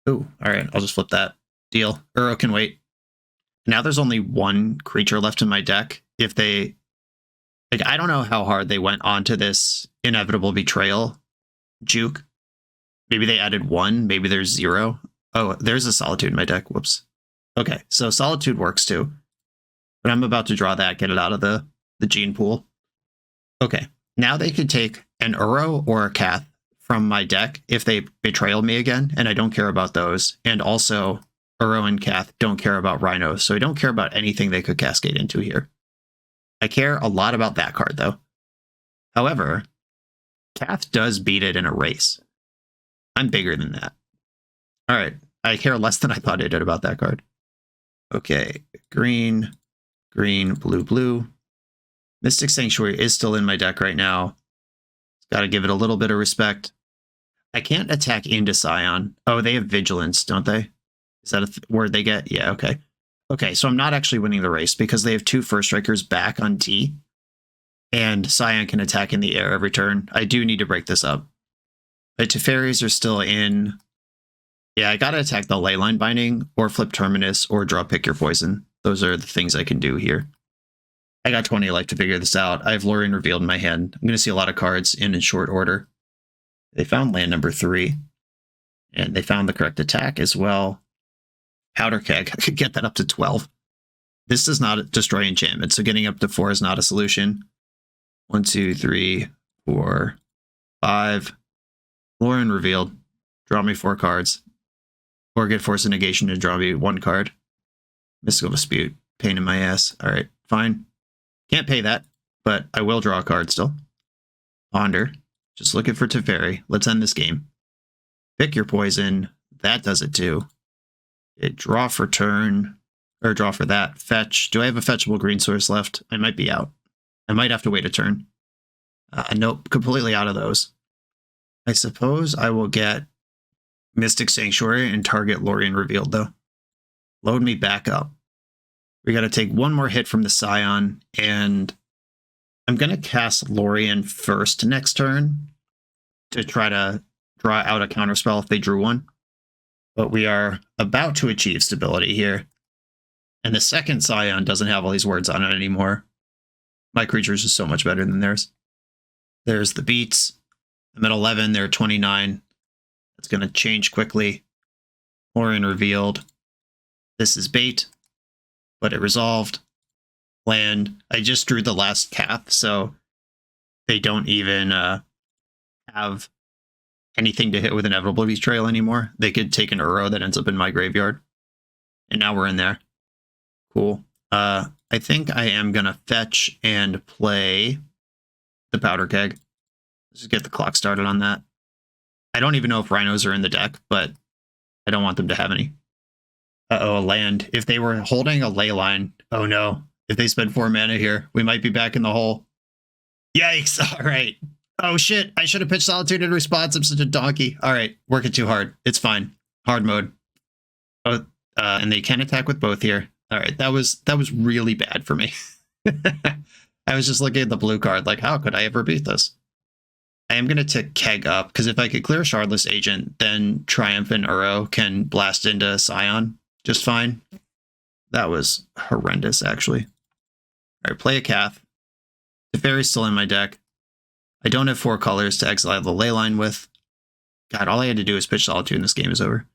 Speaker 1: Ooh, alright, I'll just flip that. Deal. Uro can wait. Now there's only 1 creature left in my deck. If they... Like, I don't know how hard they went onto this Inevitable Betrayal juke. Maybe they added 1, maybe there's 0. Oh, there's a Solitude in my deck. Whoops. Okay, so Solitude works too. But I'm about to draw that, get it out of the gene pool. Okay, now they could take an Uro or a Kath from my deck if they Betrayal me again, and I don't care about those. And also, Uro and Kath don't care about Rhinos, so I don't care about anything they could cascade into here. I care a lot about that card, though. However, Kath does beat it in a race. I'm bigger than that. All right, I care less than I thought I did about that card. Okay, green, green, blue, blue. Mystic Sanctuary is still in my deck right now. Got to give it a little bit of respect. I can't attack into Scion. Oh, they have Vigilance, don't they? Is that a word they get? Yeah, okay. Okay, so I'm not actually winning the race because they have 2 First Strikers back on T. And Scion can attack in the air every turn. I do need to break this up. The Teferis are still in. Yeah, I gotta attack the Leyline Binding, or flip Terminus, or draw Pick Your Poison. Those are the things I can do here. I got 20 life to figure this out. I have Lorien Revealed in my hand. I'm gonna see a lot of cards in short order. They found land number 3. And they found the correct attack as well. Powder Keg, I could get that up to 12. This does not destroy enchantment, so getting up to 4 is not a solution. 1, 2, 3, 4, 5. Lorien Revealed. Draw me 4 cards. Or get Force of Negation to draw me 1 card. Mystical Dispute. Pain in my ass. Alright, fine. Can't pay that, but I will draw a card still. Ponder. Just looking for Teferi. Let's end this game. Pick Your Poison. That does it too. Draw for turn. Or draw for that. Fetch. Do I have a fetchable green source left? I might be out. I might have to wait a turn. Nope, completely out of those. I suppose I will get Mystic Sanctuary and target Lorien Revealed, though. Load me back up. We got to take 1 more hit from the Scion, and I'm going to cast Lorien first next turn to try to draw out a counterspell if they drew one. But we are about to achieve stability here. And the second Scion doesn't have all these words on it anymore. My creatures are so much better than theirs. There's the beats. I'm at 11, they're 29. It's going to change quickly. Lorien Revealed. This is bait, but it resolved. Land. I just drew the last Kath, so they don't even have anything to hit with Inevitable Betrayal anymore. They could take an Uro that ends up in my graveyard. And now we're in there. Cool. I think I am going to fetch and play the Powder Keg. Let's just get the clock started on that. I don't even know if Rhinos are in the deck, but I don't want them to have any. Uh-oh, a land. If they were holding a Leyline, oh no. If they spend 4 mana here, we might be back in the hole. Yikes, all right. Oh shit, I should have pitched Solitude in response. I'm such a donkey. All right, working too hard. It's fine. Hard mode. Oh, and they can attack with both here. All right, that was really bad for me. I was just looking at the blue card, like, how could I ever beat this? I am going to tick Keg up, because if I could clear Shardless Agent, then Triumphant Uro can blast into Scion just fine. That was horrendous, actually. All right, play a Kath. Teferi's still in my deck. I don't have 4 colors to exile the Leyline with. God, all I had to do was pitch Solitude and this game is over.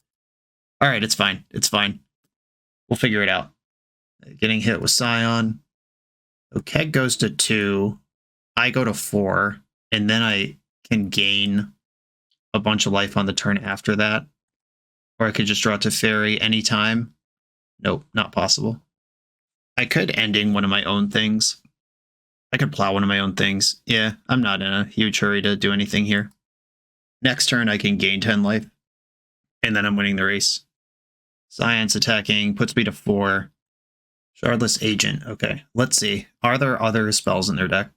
Speaker 1: All right, it's fine. It's fine. We'll figure it out. Getting hit with Scion. So Keg goes to 2. I go to 4. And then I can gain a bunch of life on the turn after that. Or I could just draw Teferi anytime. Nope, not possible. I could ending one of my own things. I could plow one of my own things. Yeah, I'm not in a huge hurry to do anything here. Next turn, I can gain 10 life. And then I'm winning the race. Science attacking, puts me to 4. Shardless Agent. Okay, let's see. Are there other spells in their deck?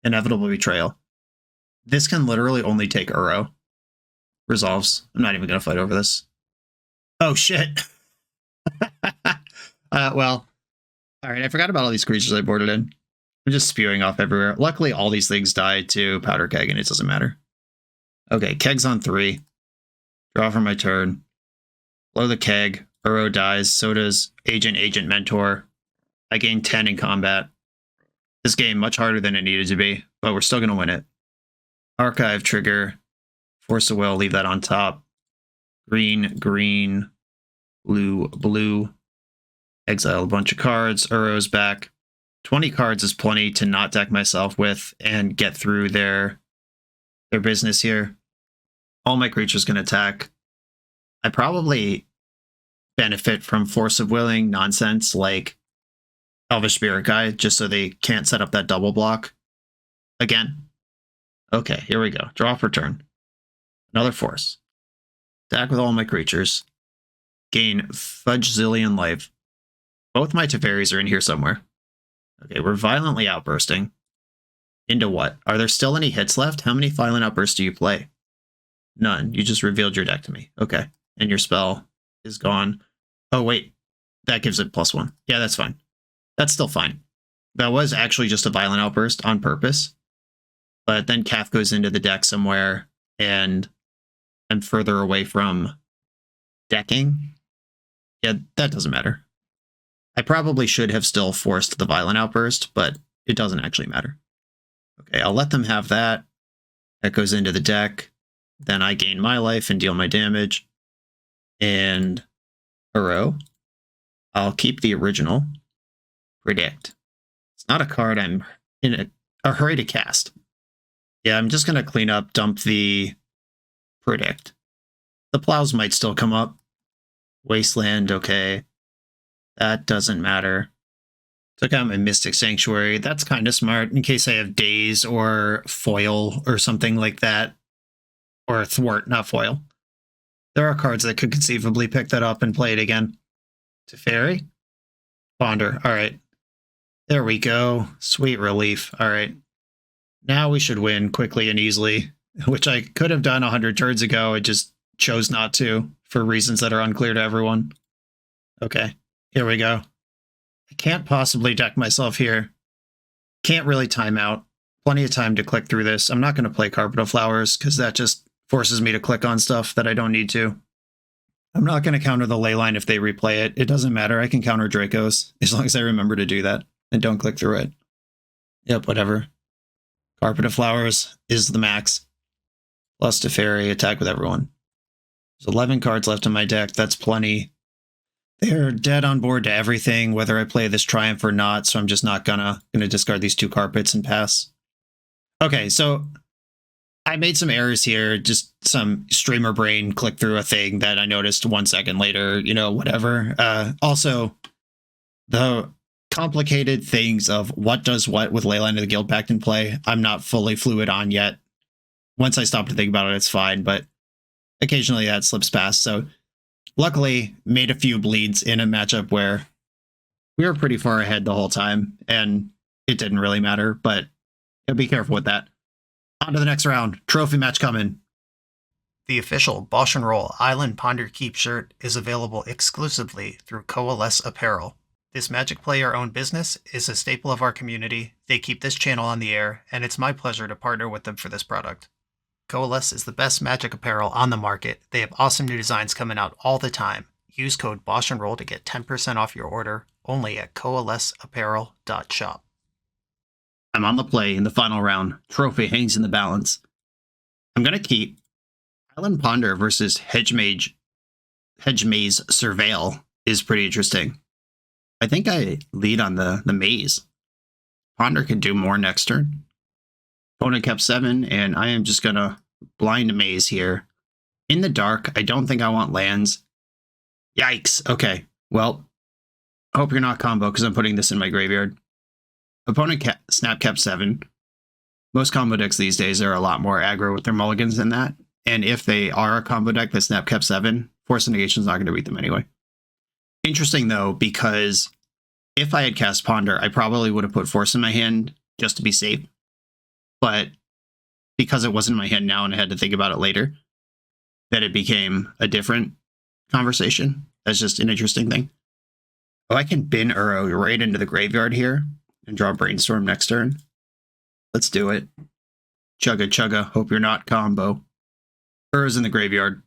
Speaker 1: Inevitable Betrayal. This can literally only take Uro. Resolves. I'm not even going to fight over this. Oh, shit. Well, all right, I forgot about all these creatures I boarded in. I'm just spewing off everywhere. Luckily, all these things died to Powder Keg, and it doesn't matter. Okay, Keg's on 3. Draw for my turn. Blow the Keg. Uro dies. So does Agent Mentor. I gain 10 in combat. This game much harder than it needed to be, but we're still going to win it. Archive trigger. Force of Will, leave that on top. Green, green, blue, blue. Exile a bunch of cards. Uro's back. 20 cards is plenty to not deck myself with and get through their business here. All my creatures can attack. I probably benefit from Force of Willing nonsense like Elvish Spirit Guide, just so they can't set up that double block again. Okay, here we go. Draw for turn. Another Force. Attack with all my creatures. Gain Fudgezillion life. Both my Teferis are in here somewhere. Okay, we're violently outbursting. Into what? Are there still any hits left? How many violent outbursts do you play? None. You just revealed your deck to me. Okay. And your spell is gone. Oh, wait. That gives it +1. Yeah, that's fine. That's still fine. That was actually just a violent outburst on purpose. But then Kath goes into the deck somewhere, and I'm further away from decking. Yeah, that doesn't matter. I probably should have still forced the violent outburst, but it doesn't actually matter. Okay, I'll let them have that. That goes into the deck. Then I gain my life and deal my damage. And Uro. I'll keep the original. Predict. It's not a card I'm in a hurry to cast. Yeah, I'm just going to clean up, dump the Predict. The plows might still come up. Wasteland, okay. That doesn't matter. Took out my Mystic Sanctuary. That's kind of smart in case I have Daze or Foil or something like that. Or Thwart, not Foil. There are cards that could conceivably pick that up and play it again. Teferi? Ponder. All right. There we go. Sweet relief. All right. Now we should win quickly and easily, which I could have done 100 turns ago. I just chose not to for reasons that are unclear to everyone. Okay. Here we go. I can't possibly deck myself here. Can't really time out. Plenty of time to click through this. I'm not going to play Carpet of Flowers because that just forces me to click on stuff that I don't need to. I'm not going to counter the Leyline if they replay it. It doesn't matter. I can counter Dracos as long as I remember to do that and don't click through it. Yep, whatever. Carpet of Flowers is the max. Plus Teferi, attack with everyone. There's 11 cards left in my deck. That's plenty. They're dead on board to everything, whether I play this Triumph or not, so I'm just not gonna discard these 2 carpets and pass. Okay, so I made some errors here, just some streamer brain click through a thing that I noticed 1 second later, you know, whatever. Also, the complicated things of what does what with Leyline of the Guild Pact in play, I'm not fully fluid on yet. Once I stop to think about it, it's fine, but occasionally that slips past, so luckily, made a few bleeds in a matchup where we were pretty far ahead the whole time, and it didn't really matter, but be careful with that. On to the next round. Trophy match coming. The official BoshNRoll Island Ponder Keep shirt is available exclusively through Coalesce Apparel. This Magic player-owned business is a staple of our community. They keep this channel on the air, and it's my pleasure to partner with them for this product. Coalesce is the best Magic apparel on the market. They have awesome new designs coming out all the time. Use code BoshNRoll to get 10% off your order, only at coalesceapparel.shop. I'm on the play in the final round. Trophy hangs in the balance. I'm going to keep Island Ponder versus Hedgemaze Surveil is pretty interesting. I think I lead on the maze. Ponder could do more next turn. Opponent kept 7, and I am just going to blind maze here. In the dark, I don't think I want lands. Yikes. Okay, well, I hope you're not combo because I'm putting this in my graveyard. Opponent snap kept 7. Most combo decks these days are a lot more aggro with their mulligans than that. And if they are a combo deck that snap kept 7, Force of Negation is not going to beat them anyway. Interesting though, because if I had cast Ponder, I probably would have put Force in my hand just to be safe. But because it wasn't in my hand now and I had to think about it later, that it became a different conversation. That's just an interesting thing. Oh, I can bin Uro right into the graveyard here and draw Brainstorm next turn. Let's do it. Chugga chugga, hope you're not combo. Uro's in the graveyard.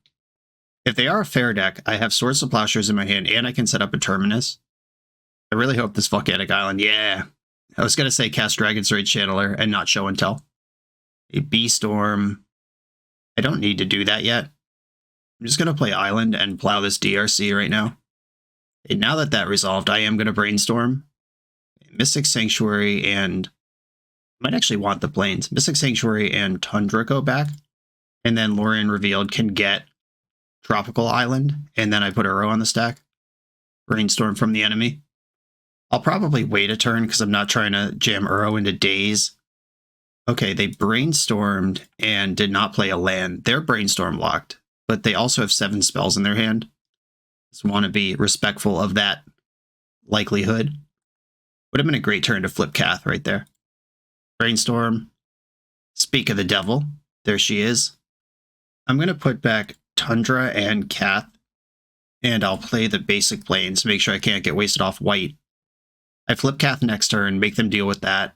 Speaker 1: If they are a fair deck, I have Swords to Plowshares in my hand and I can set up a Terminus. I really hope this Volcanic Island, yeah. I was going to say cast Dragon's Rage Channeler and not Show and Tell. A B-Storm. I don't need to do that yet. I'm just going to play Island and plow this DRC right now. And now that that resolved, I am going to Brainstorm. Mystic Sanctuary and... I might actually want the Plains. Mystic Sanctuary and Tundra go back. And then Lorien Revealed can get Tropical Island. And then I put Uro on the stack. Brainstorm from the enemy. I'll probably wait a turn because I'm not trying to jam Uro into Daze. Okay, they brainstormed and did not play a land. They're brainstorm locked, but they also have 7 spells in their hand. Just want to be respectful of that likelihood. Would have been a great turn to flip Kath right there. Brainstorm. Speak of the devil. There she is. I'm going to put back Tundra and Kath, and I'll play the basic plains to make sure I can't get wasted off white. I flip Kath next turn, make them deal with that.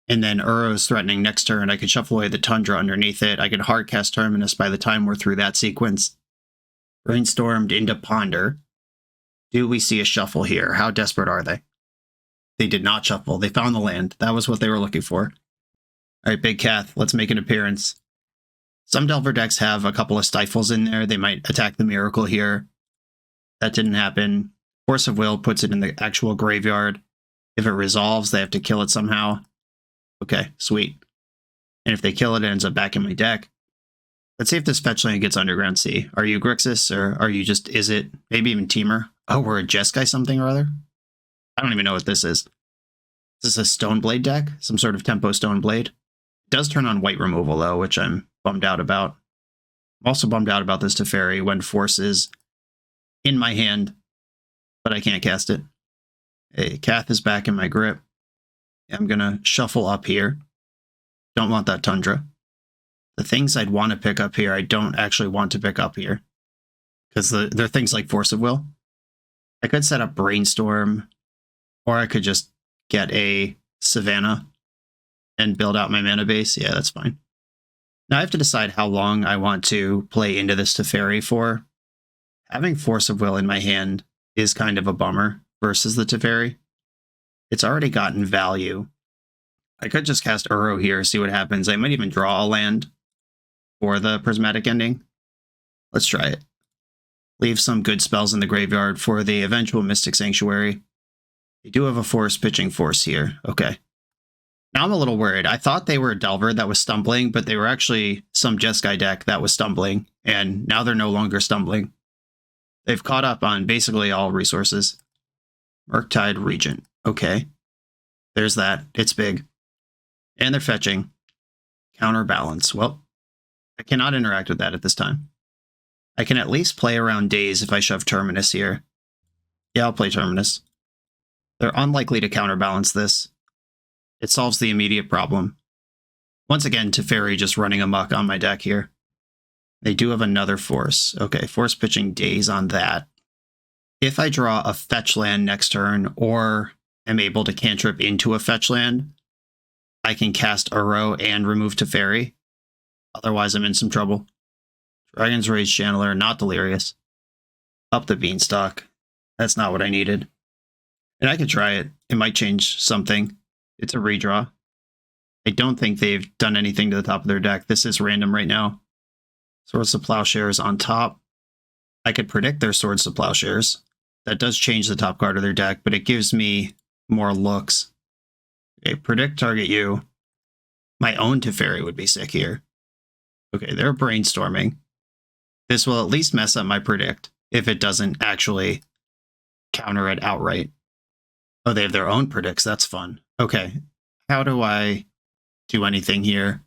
Speaker 1: And then Uro's threatening next turn. I could shuffle away the Tundra underneath it. I could hard cast Terminus by the time we're through that sequence. Brainstormed into Ponder. Do we see a shuffle here? How desperate are they? They did not shuffle. They found the land. That was what they were looking for. All right, Big Kath, let's make an appearance. Some Delver decks have a couple of Stifles in there. They might attack the Miracle here. That didn't happen. Force of Will puts it in the actual graveyard. If it resolves, they have to kill it somehow. Okay, sweet. And if they kill it, it ends up back in my deck. Let's see if this fetch land gets Underground Sea. Are you Grixis, or are you just, is it, maybe even Teamer? Oh, we're a Jeskai something or other? I don't even know what this is. Is this a Stoneblade deck? Some sort of Tempo Stoneblade? It does turn on white removal, though, which I'm bummed out about. I'm also bummed out about this Teferi when Force is in my hand, but I can't cast it. Hey, Kath is back in my grip. I'm going to shuffle up here. Don't want that Tundra. The things I'd want to pick up here, I don't actually want to pick up here. Because they're things like Force of Will. I could set up Brainstorm, or I could just get a Savannah and build out my mana base. Yeah, that's fine. Now I have to decide how long I want to play into this Teferi for. Having Force of Will in my hand is kind of a bummer versus the Teferi. It's already gotten value. I could just cast Uro here, see what happens. I might even draw a land for the Prismatic Ending. Let's try it. Leave some good spells in the graveyard for the eventual Mystic Sanctuary. They do have a Force pitching Force here. Okay. Now I'm a little worried. I thought they were a Delver that was stumbling, but they were actually some Jeskai deck that was stumbling, and now they're no longer stumbling. They've caught up on basically all resources. Murktide Regent. Okay. There's that. It's big. And they're fetching. Counterbalance. Well, I cannot interact with that at this time. I can at least play around Daze if I shove Terminus here. Yeah, I'll play Terminus. They're unlikely to counterbalance this. It solves the immediate problem. Once again, Teferi just running amok on my deck here. They do have another force. Okay, force pitching days on that. If I draw a fetch land next turn or am able to cantrip into a fetch land, I can cast Uro and remove Teferi. Otherwise, I'm in some trouble. Dragon's Rage Channeler, not Delirious. Up the Beanstalk. That's not what I needed. And I could try it. It might change something. It's a redraw. I don't think they've done anything to the top of their deck. This is random right now. Swords to Plowshares on top. I could predict their Swords to Plowshares. That does change the top card of their deck, but it gives me more looks. Okay, predict target you. My own Teferi would be sick here. Okay, they're brainstorming. This will at least mess up my predict if it doesn't actually counter it outright. Oh, they have their own predicts. That's fun. Okay, how do I do anything here?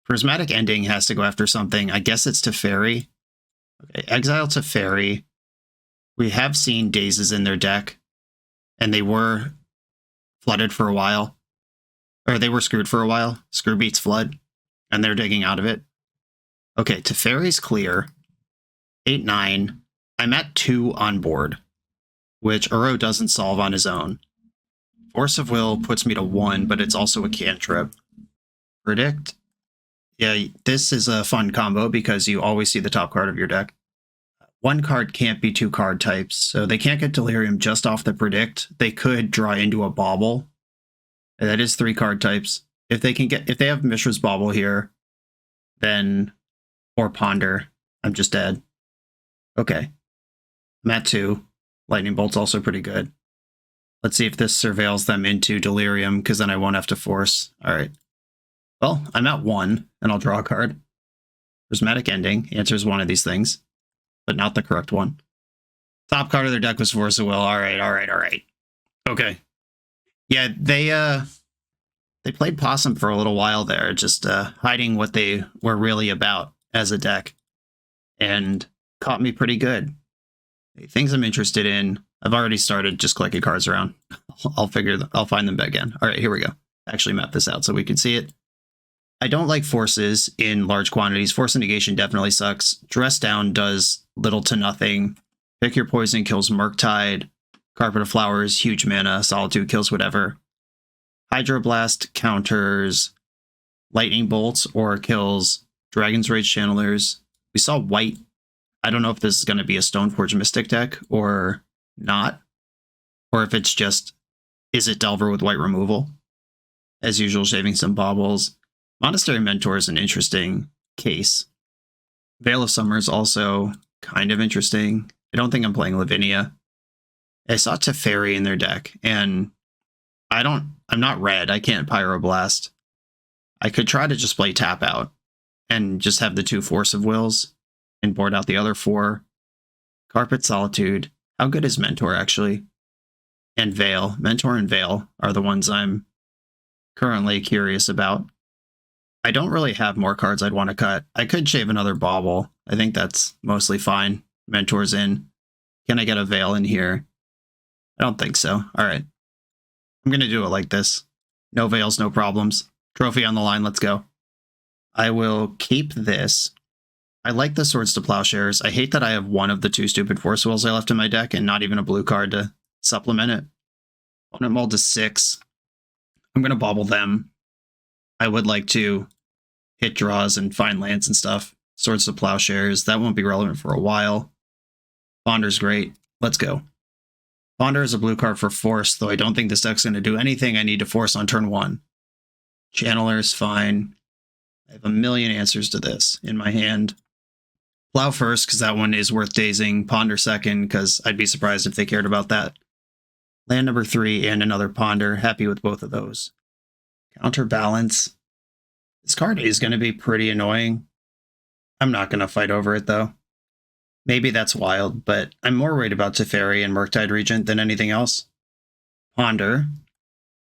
Speaker 1: Prismatic Ending has to go after something. I guess it's Teferi. Okay, exile Teferi. We have seen Dazes in their deck, and they were flooded for a while. Or they were screwed for a while. Screw beats flood, and they're digging out of it. Okay, Teferi's clear. 8-9. I'm at 2 on board, which Uro doesn't solve on his own. Force of Will puts me to 1, but it's also a cantrip. Predict. Yeah, this is a fun combo because you always see the top card of your deck. One card can't be 2 card types, so they can't get Delirium just off the predict. They could draw into a Bauble. That is 3 card types. If they have Mishra's Bauble here, then or Ponder, I'm just dead. Okay. I'm at 2. Lightning Bolt's also pretty good. Let's see if this surveils them into Delirium, because then I won't have to force. Alright. Well, I'm at 1, and I'll draw a card. Prismatic Ending answers one of these things, but not the correct one. Top card of their deck was Force of Will. Alright. Okay. Yeah, they played Possum for a little while there, just hiding what they were really about as a deck, and caught me pretty good. Things I'm interested in. I've already started just clicking cards around. I'll find them again. All right, here we go. Actually map this out so we can see it. I don't like forces in large quantities. Force of Negation definitely sucks. Dress Down does little to nothing. Pick Your Poison kills Murktide. Carpet of Flowers, huge mana. Solitude kills whatever. Hydroblast counters Lightning Bolts or kills Dragon's Rage Channelers. We saw white. I don't know if this is going to be a Stoneforge Mystic deck or not. Or if it's just, is it Delver with white removal? As usual, shaving some baubles. Monastery Mentor is an interesting case. Veil of Summer is also kind of interesting. I don't think I'm playing Lavinia. I saw Teferi in their deck, and I'm not red. I can't Pyroblast. I could try to just play Tap Out and just have the 2 Force of Wills and board out the other 4. Carpet Solitude. How good is Mentor, actually? And Veil. Mentor and Veil are the ones I'm currently curious about. I don't really have more cards I'd want to cut. I could shave another Bauble. I think that's mostly fine. Mentor's in. Can I get a Veil in here? I don't think so. All right. I'm going to do it like this. No Veils, no problems. Trophy on the line. Let's go. I will keep this. I like the Swords to Plowshares. I hate that I have one of the 2 stupid Force Wills I left in my deck and not even a blue card to supplement it. Opponent mold to 6. I'm going to Bauble them. I would like to hit draws and find lands and stuff. Swords to Plowshares. That won't be relevant for a while. Ponder's great. Let's go. Ponder is a blue card for Force, though I don't think this deck's going to do anything I need to force on turn 1. Channeler is fine. I have a million answers to this in my hand. Plow first, because that one is worth dazing. Ponder second, because I'd be surprised if they cared about that. Land number 3 and another Ponder. Happy with both of those. Counterbalance. This card is going to be pretty annoying. I'm not going to fight over it, though. Maybe that's wild, but I'm more worried about Teferi and Murktide Regent than anything else. Ponder.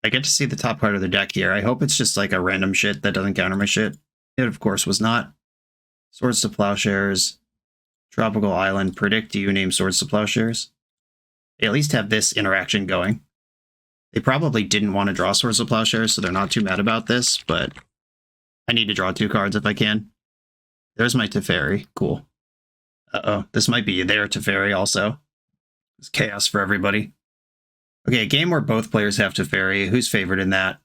Speaker 1: I get to see the top card of the deck here. I hope it's just like a random shit that doesn't counter my shit. It, of course, was not. Swords to Plowshares. Tropical Island. Predict you name Swords to Plowshares. They at least have this interaction going. They probably didn't want to draw Swords to Plowshares, so they're not too mad about this, but I need to draw 2 cards if I can. There's my Teferi. Cool. Uh-oh. This might be their Teferi also. It's chaos for everybody. Okay, a game where both players have Teferi. Who's favored in that?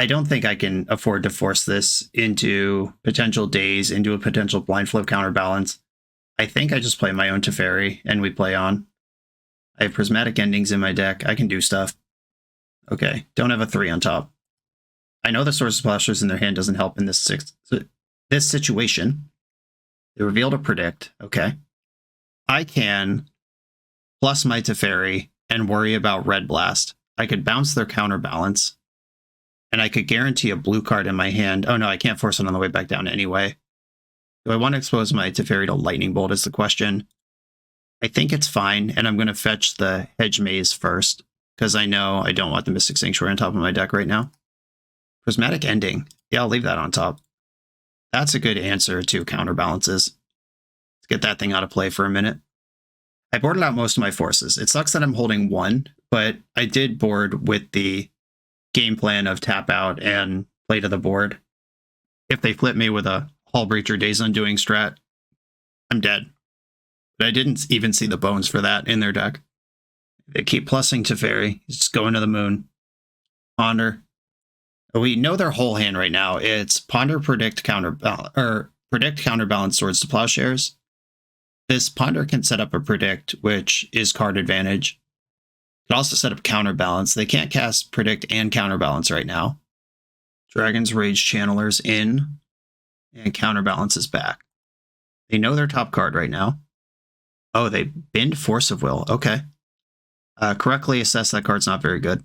Speaker 1: I don't think I can afford to force this into potential days, into a potential blind flip counterbalance. I think I just play my own Teferi and we play on. I have prismatic endings in my deck. I can do stuff. Okay, don't have a 3 on top. I know the Swords of Splashers in their hand doesn't help in this situation. They reveal to predict. Okay. I can plus my Teferi and worry about Red Blast. I could bounce their counterbalance. And I could guarantee a blue card in my hand. Oh no, I can't force it on the way back down anyway. Do I want to expose my Teferi to Lightning Bolt is the question. I think it's fine, and I'm going to fetch the Hedge Maze first, because I know I don't want the Mystic Sanctuary on top of my deck right now. Prismatic Ending. Yeah, I'll leave that on top. That's a good answer to counterbalances. Let's get that thing out of play for a minute. I boarded out most of my forces. It sucks that I'm holding 1, but I did board with the game plan of tap out and play to the board. If they flip me with a Hull Breacher Days Undoing strat, I'm dead. But I didn't even see the bones for that in their deck. They keep plussing Teferi. He's just going to the moon. Ponder. We know their whole hand right now. It's Ponder, Predict, Counterbalance, or Predict, Counterbalance, Swords to Plowshares. This Ponder can set up a Predict, which is card advantage. Could also set up Counterbalance. They can't cast Predict and Counterbalance right now. Dragon's Rage Channelers in, and Counterbalance is back. They know their top card right now. Oh, they binned Force of Will. Okay. Correctly assess that card's not very good.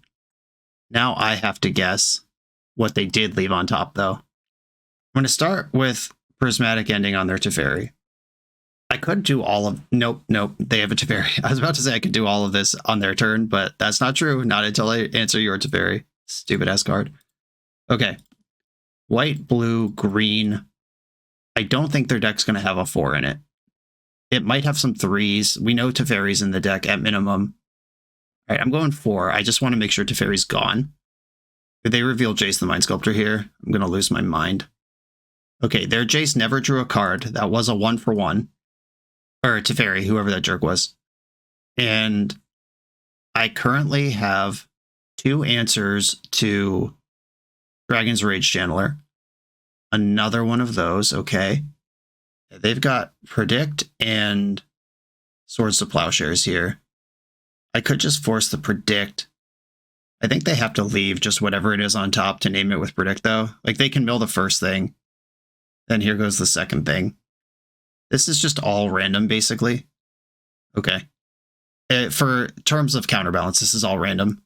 Speaker 1: Now I have to guess what they did leave on top, though. I'm going to start with Prismatic Ending on their Teferi. I could do all of... Nope, they have a Teferi. I was about to say I could do all of this on their turn, but that's not true. Not until I answer your Teferi. Stupid-ass card. Okay. White, blue, green. I don't think their deck's going to have a 4 in it. It might have some 3s. We know Teferi's in the deck at minimum. All right, I'm going 4. I just want to make sure Teferi's gone. If they reveal Jace the Mind Sculptor here, I'm going to lose my mind. Okay, their Jace never drew a card. That was a 1-for-1. Or Teferi, whoever that jerk was. And I currently have 2 answers to Dragon's Rage Channeler. Another one of those, okay. They've got Predict and Swords to Plowshares here. I could just force the Predict. I think they have to leave just whatever it is on top to name it with Predict, though. Like, they can mill the first thing. Then here goes the second thing. This is just all random, basically. Okay. For terms of counterbalance, this is all random.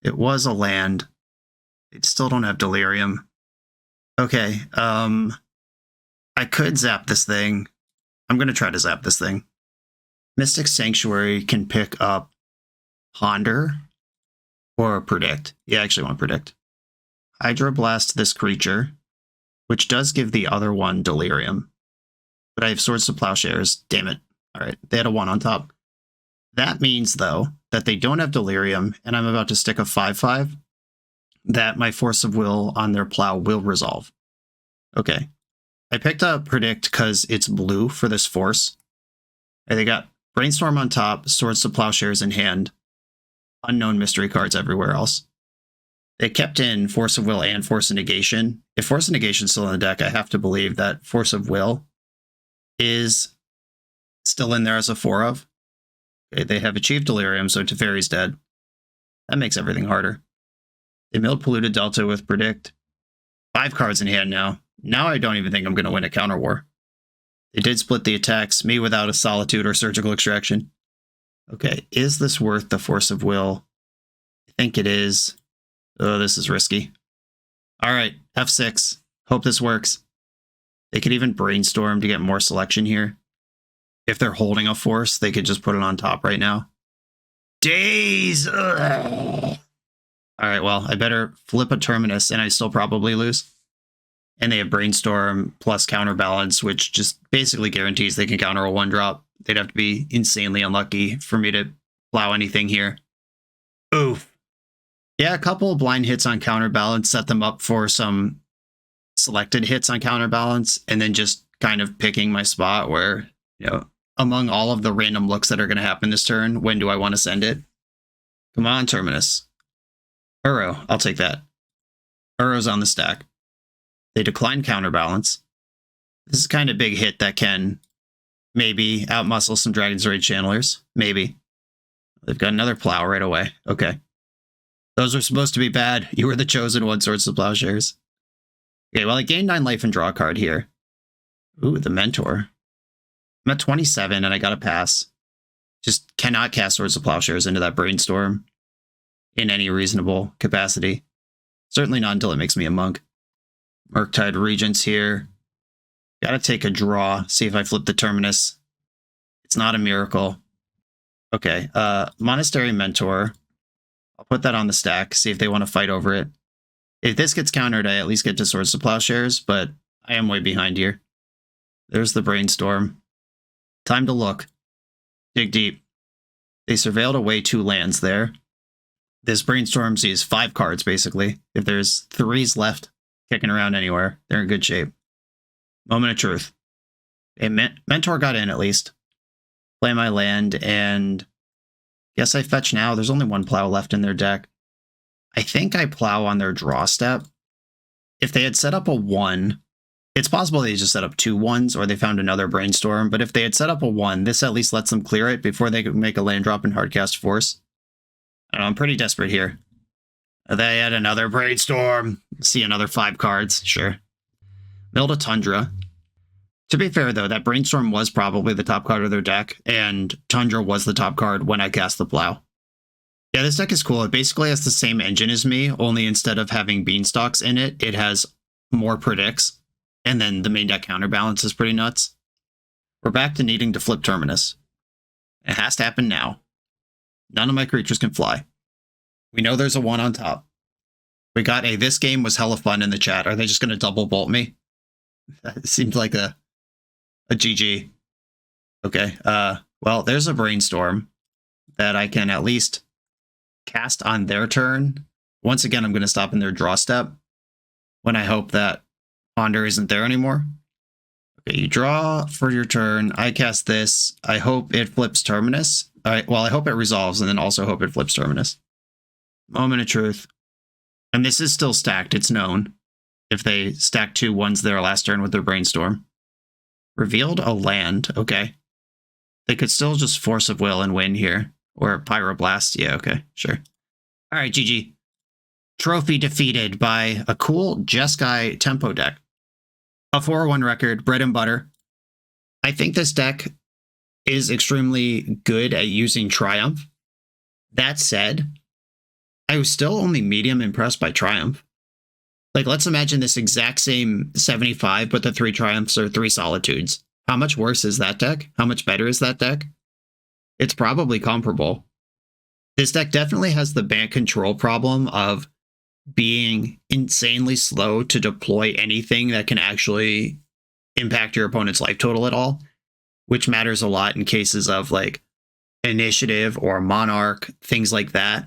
Speaker 1: It was a land. They still don't have Delirium. Okay, I could zap this thing. I'm going to try to zap this thing. Mystic Sanctuary can pick up Ponder or Predict. Yeah, I actually want Predict. Hydroblast this creature, which does give the other one Delirium. But I have Swords to Plowshares. Damn it. All right, they had a 1 on top. That means, though, that they don't have Delirium, and I'm about to stick a 5/5, that my Force of Will on their Plow will resolve. Okay. I picked up Predict because it's blue for this Force. And they got Brainstorm on top, Swords to Plowshares in hand, unknown mystery cards everywhere else. They kept in Force of Will and Force of Negation. If Force of Negation is still in the deck, I have to believe that Force of Will is still in there as a 4 of. Okay, they have achieved Delirium, so Teferi's dead. That makes everything harder. They milled Polluted Delta with Predict. 5 cards in hand now. Now I don't even think I'm going to win a counter war. They did split the attacks, me without a Solitude or Surgical Extraction. Okay, is this worth the Force of Will? I think it is. Oh, this is risky. All right, F6. Hope this works. They could even Brainstorm to get more selection here. If they're holding a Force, they could just put it on top right now. Days! Ugh. All right, well, I better flip a Terminus, and I still probably lose. And they have Brainstorm plus Counterbalance, which just basically guarantees they can counter a 1-drop. They'd have to be insanely unlucky for me to plow anything here. Oof. Yeah, a couple of blind hits on Counterbalance set them up for some selected hits on Counterbalance, and then just kind of picking my spot where, you know, among all of the random looks that are going to happen this turn, when do I want to send it? Come on, Terminus. Uro, I'll take that. Uro's on the stack. They decline Counterbalance. This is kind of big hit that can maybe outmuscle some Dragon's Rage Channelers. Maybe. They've got another Plow right away. Okay. Those were supposed to be bad. You were the chosen one, Swords to Plowshares. Okay, well, I gained 9 life and draw a card here. Ooh, the Mentor. I'm at 27 and I got a pass. Just cannot cast Swords to Plowshares into that Brainstorm in any reasonable capacity. Certainly not until it makes me a monk. Murktide Regents here. Gotta take a draw, see if I flip the Terminus. It's not a miracle. Okay, Monastery Mentor. I'll put that on the stack, see if they want to fight over it. If this gets countered, I at least get to Swords to Plowshares, but I am way behind here. There's the Brainstorm. Time to look. Dig deep. They surveilled away 2 lands there. This Brainstorm sees 5 cards, basically. If there's 3s left kicking around anywhere, they're in good shape. Moment of truth. A Mentor got in, at least. Play my land, and guess I fetch now. There's only 1 Plow left in their deck. I think I Plow on their draw step. If they had set up a 1, it's possible they just set up 2 1s, or they found another Brainstorm, but if they had set up a 1, this at least lets them clear it before they could make a land drop and hardcast Force. I don't know, I'm pretty desperate here. They had another Brainstorm. See another 5 cards, sure. Milled a Tundra. To be fair, though, that Brainstorm was probably the top card of their deck, and Tundra was the top card when I cast the Plow. Yeah, this deck is cool. It basically has the same engine as me, only instead of having Beanstalks in it, it has more predicts, and then the main deck counterbalance is pretty nuts. We're back to needing to flip Terminus. It has to happen now. None of my creatures can fly. We know there's a 1 on top. We got a "this game was hella fun" in the chat. Are they just going to double bolt me? That seemed like a GG. Okay, well, there's a Brainstorm that I can at least cast on their turn. Once again, I'm going to stop in their draw step when I hope that Ponder isn't there anymore. Okay, you draw for your turn. I cast this. I hope it flips Terminus. All right, well, I hope it resolves, and then also hope it flips Terminus. Moment of truth. And this is still stacked. It's known. If they stack 2 1s their last turn with their Brainstorm. Revealed a land. Okay. They could still just Force of Will and win here. Or Pyroblast. Yeah, okay, sure. All right, GG. Trophy defeated by a cool Jeskai tempo deck. A 4-1 record, bread and butter. I think this deck is extremely good at using Triumph. That said, I was still only medium impressed by Triumph. Like, let's imagine this exact same 75, but the 3 Triumphs are 3 Solitudes. How much worse is that deck? How much better is that deck? It's probably comparable. This deck definitely has the BANT control problem of being insanely slow to deploy anything that can actually impact your opponent's life total at all, which matters a lot in cases of, like, Initiative or Monarch, things like that.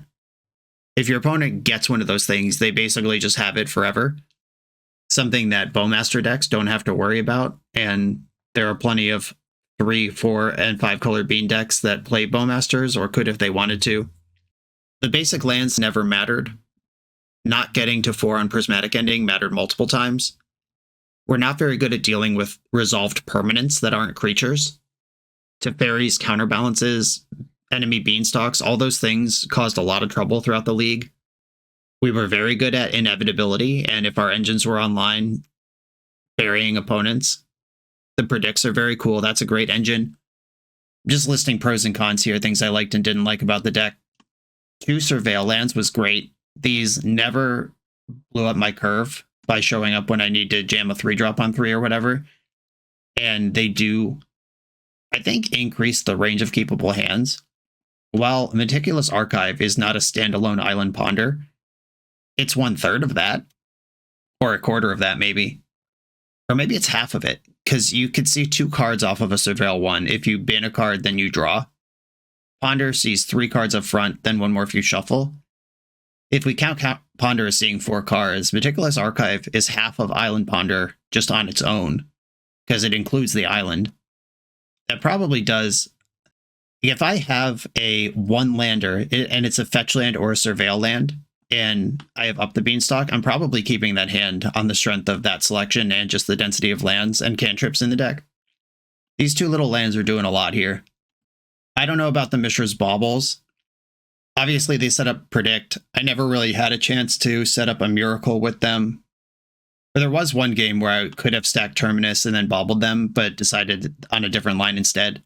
Speaker 1: If your opponent gets one of those things, they basically just have it forever. Something that Bowmaster decks don't have to worry about, and there are plenty of 3, 4, and 5 color bean decks that play Bowmasters, or could if they wanted to. The basic lands never mattered. Not getting to 4 on Prismatic Ending mattered multiple times. We're not very good at dealing with resolved permanents that aren't creatures. Teferis, counterbalances, enemy beanstalks, all those things caused a lot of trouble throughout the league. We were very good at inevitability, and if our engines were online, burying opponents. The predicts are very cool. That's a great engine. I'm just listing pros and cons here, things I liked and didn't like about the deck. 2 Surveil lands was great. These never blew up my curve by showing up when I need to jam a 3-drop on 3 or whatever. And they do, I think, increase the range of keepable hands. While Meticulous Archive is not a standalone island ponder, it's 1/3 of that, or 1/4 of that maybe. Or maybe it's half of it, because you could see 2 cards off of a Surveil 1. If you bin a card, then you draw. Ponder sees 3 cards up front, then 1 more if you shuffle. If we count Ponder as seeing 4 cards, Meticulous Archive is half of Island Ponder just on its own, because it includes the island. That probably does. If I have a 1-lander and it's a fetch land or a surveil land, and I have up the beanstalk, I'm probably keeping that hand on the strength of that selection and just the density of lands and cantrips in the deck. These 2 little lands are doing a lot here. I don't know about the Mishra's Baubles. Obviously, they set up Predict. I never really had a chance to set up a Miracle with them. But there was one game where I could have stacked Terminus and then bobbled them, but decided on a different line instead.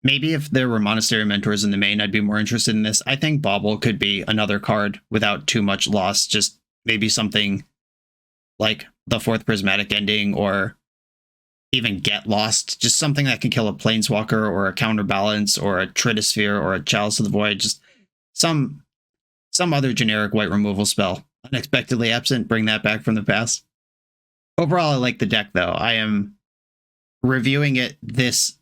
Speaker 1: Maybe if there were Monastery Mentors in the main, I'd be more interested in this. I think Bauble could be another card without too much loss. Just maybe something like the 4th Prismatic Ending or even Get Lost. Just something that can kill a Planeswalker or a Counterbalance or a Tritosphere or a Chalice of the Void. Just some other generic white removal spell. Unexpectedly Absent, bring that back from the past. Overall, I like the deck, though. I am reviewing it this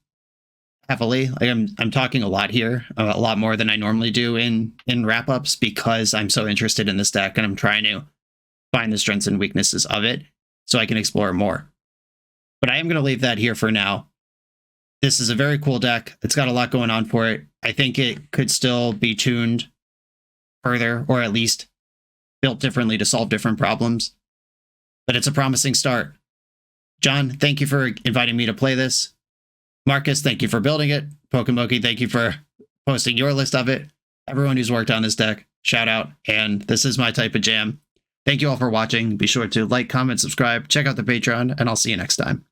Speaker 1: heavily. Like I'm talking a lot here, a lot more than I normally do in wrap-ups, because I'm so interested in this deck and I'm trying to find the strengths and weaknesses of it so I can explore more. But I am going to leave that here for now. This is a very cool deck. It's got a lot going on for it. I think it could still be tuned further, or at least built differently to solve different problems. But it's a promising start. John, thank you for inviting me to play this. Marcus, thank you for building it. Pokemoki, thank you for posting your list of it. Everyone who's worked on this deck, shout out. And this is my type of jam. Thank you all for watching. Be sure to like, comment, subscribe, check out the Patreon, and I'll see you next time.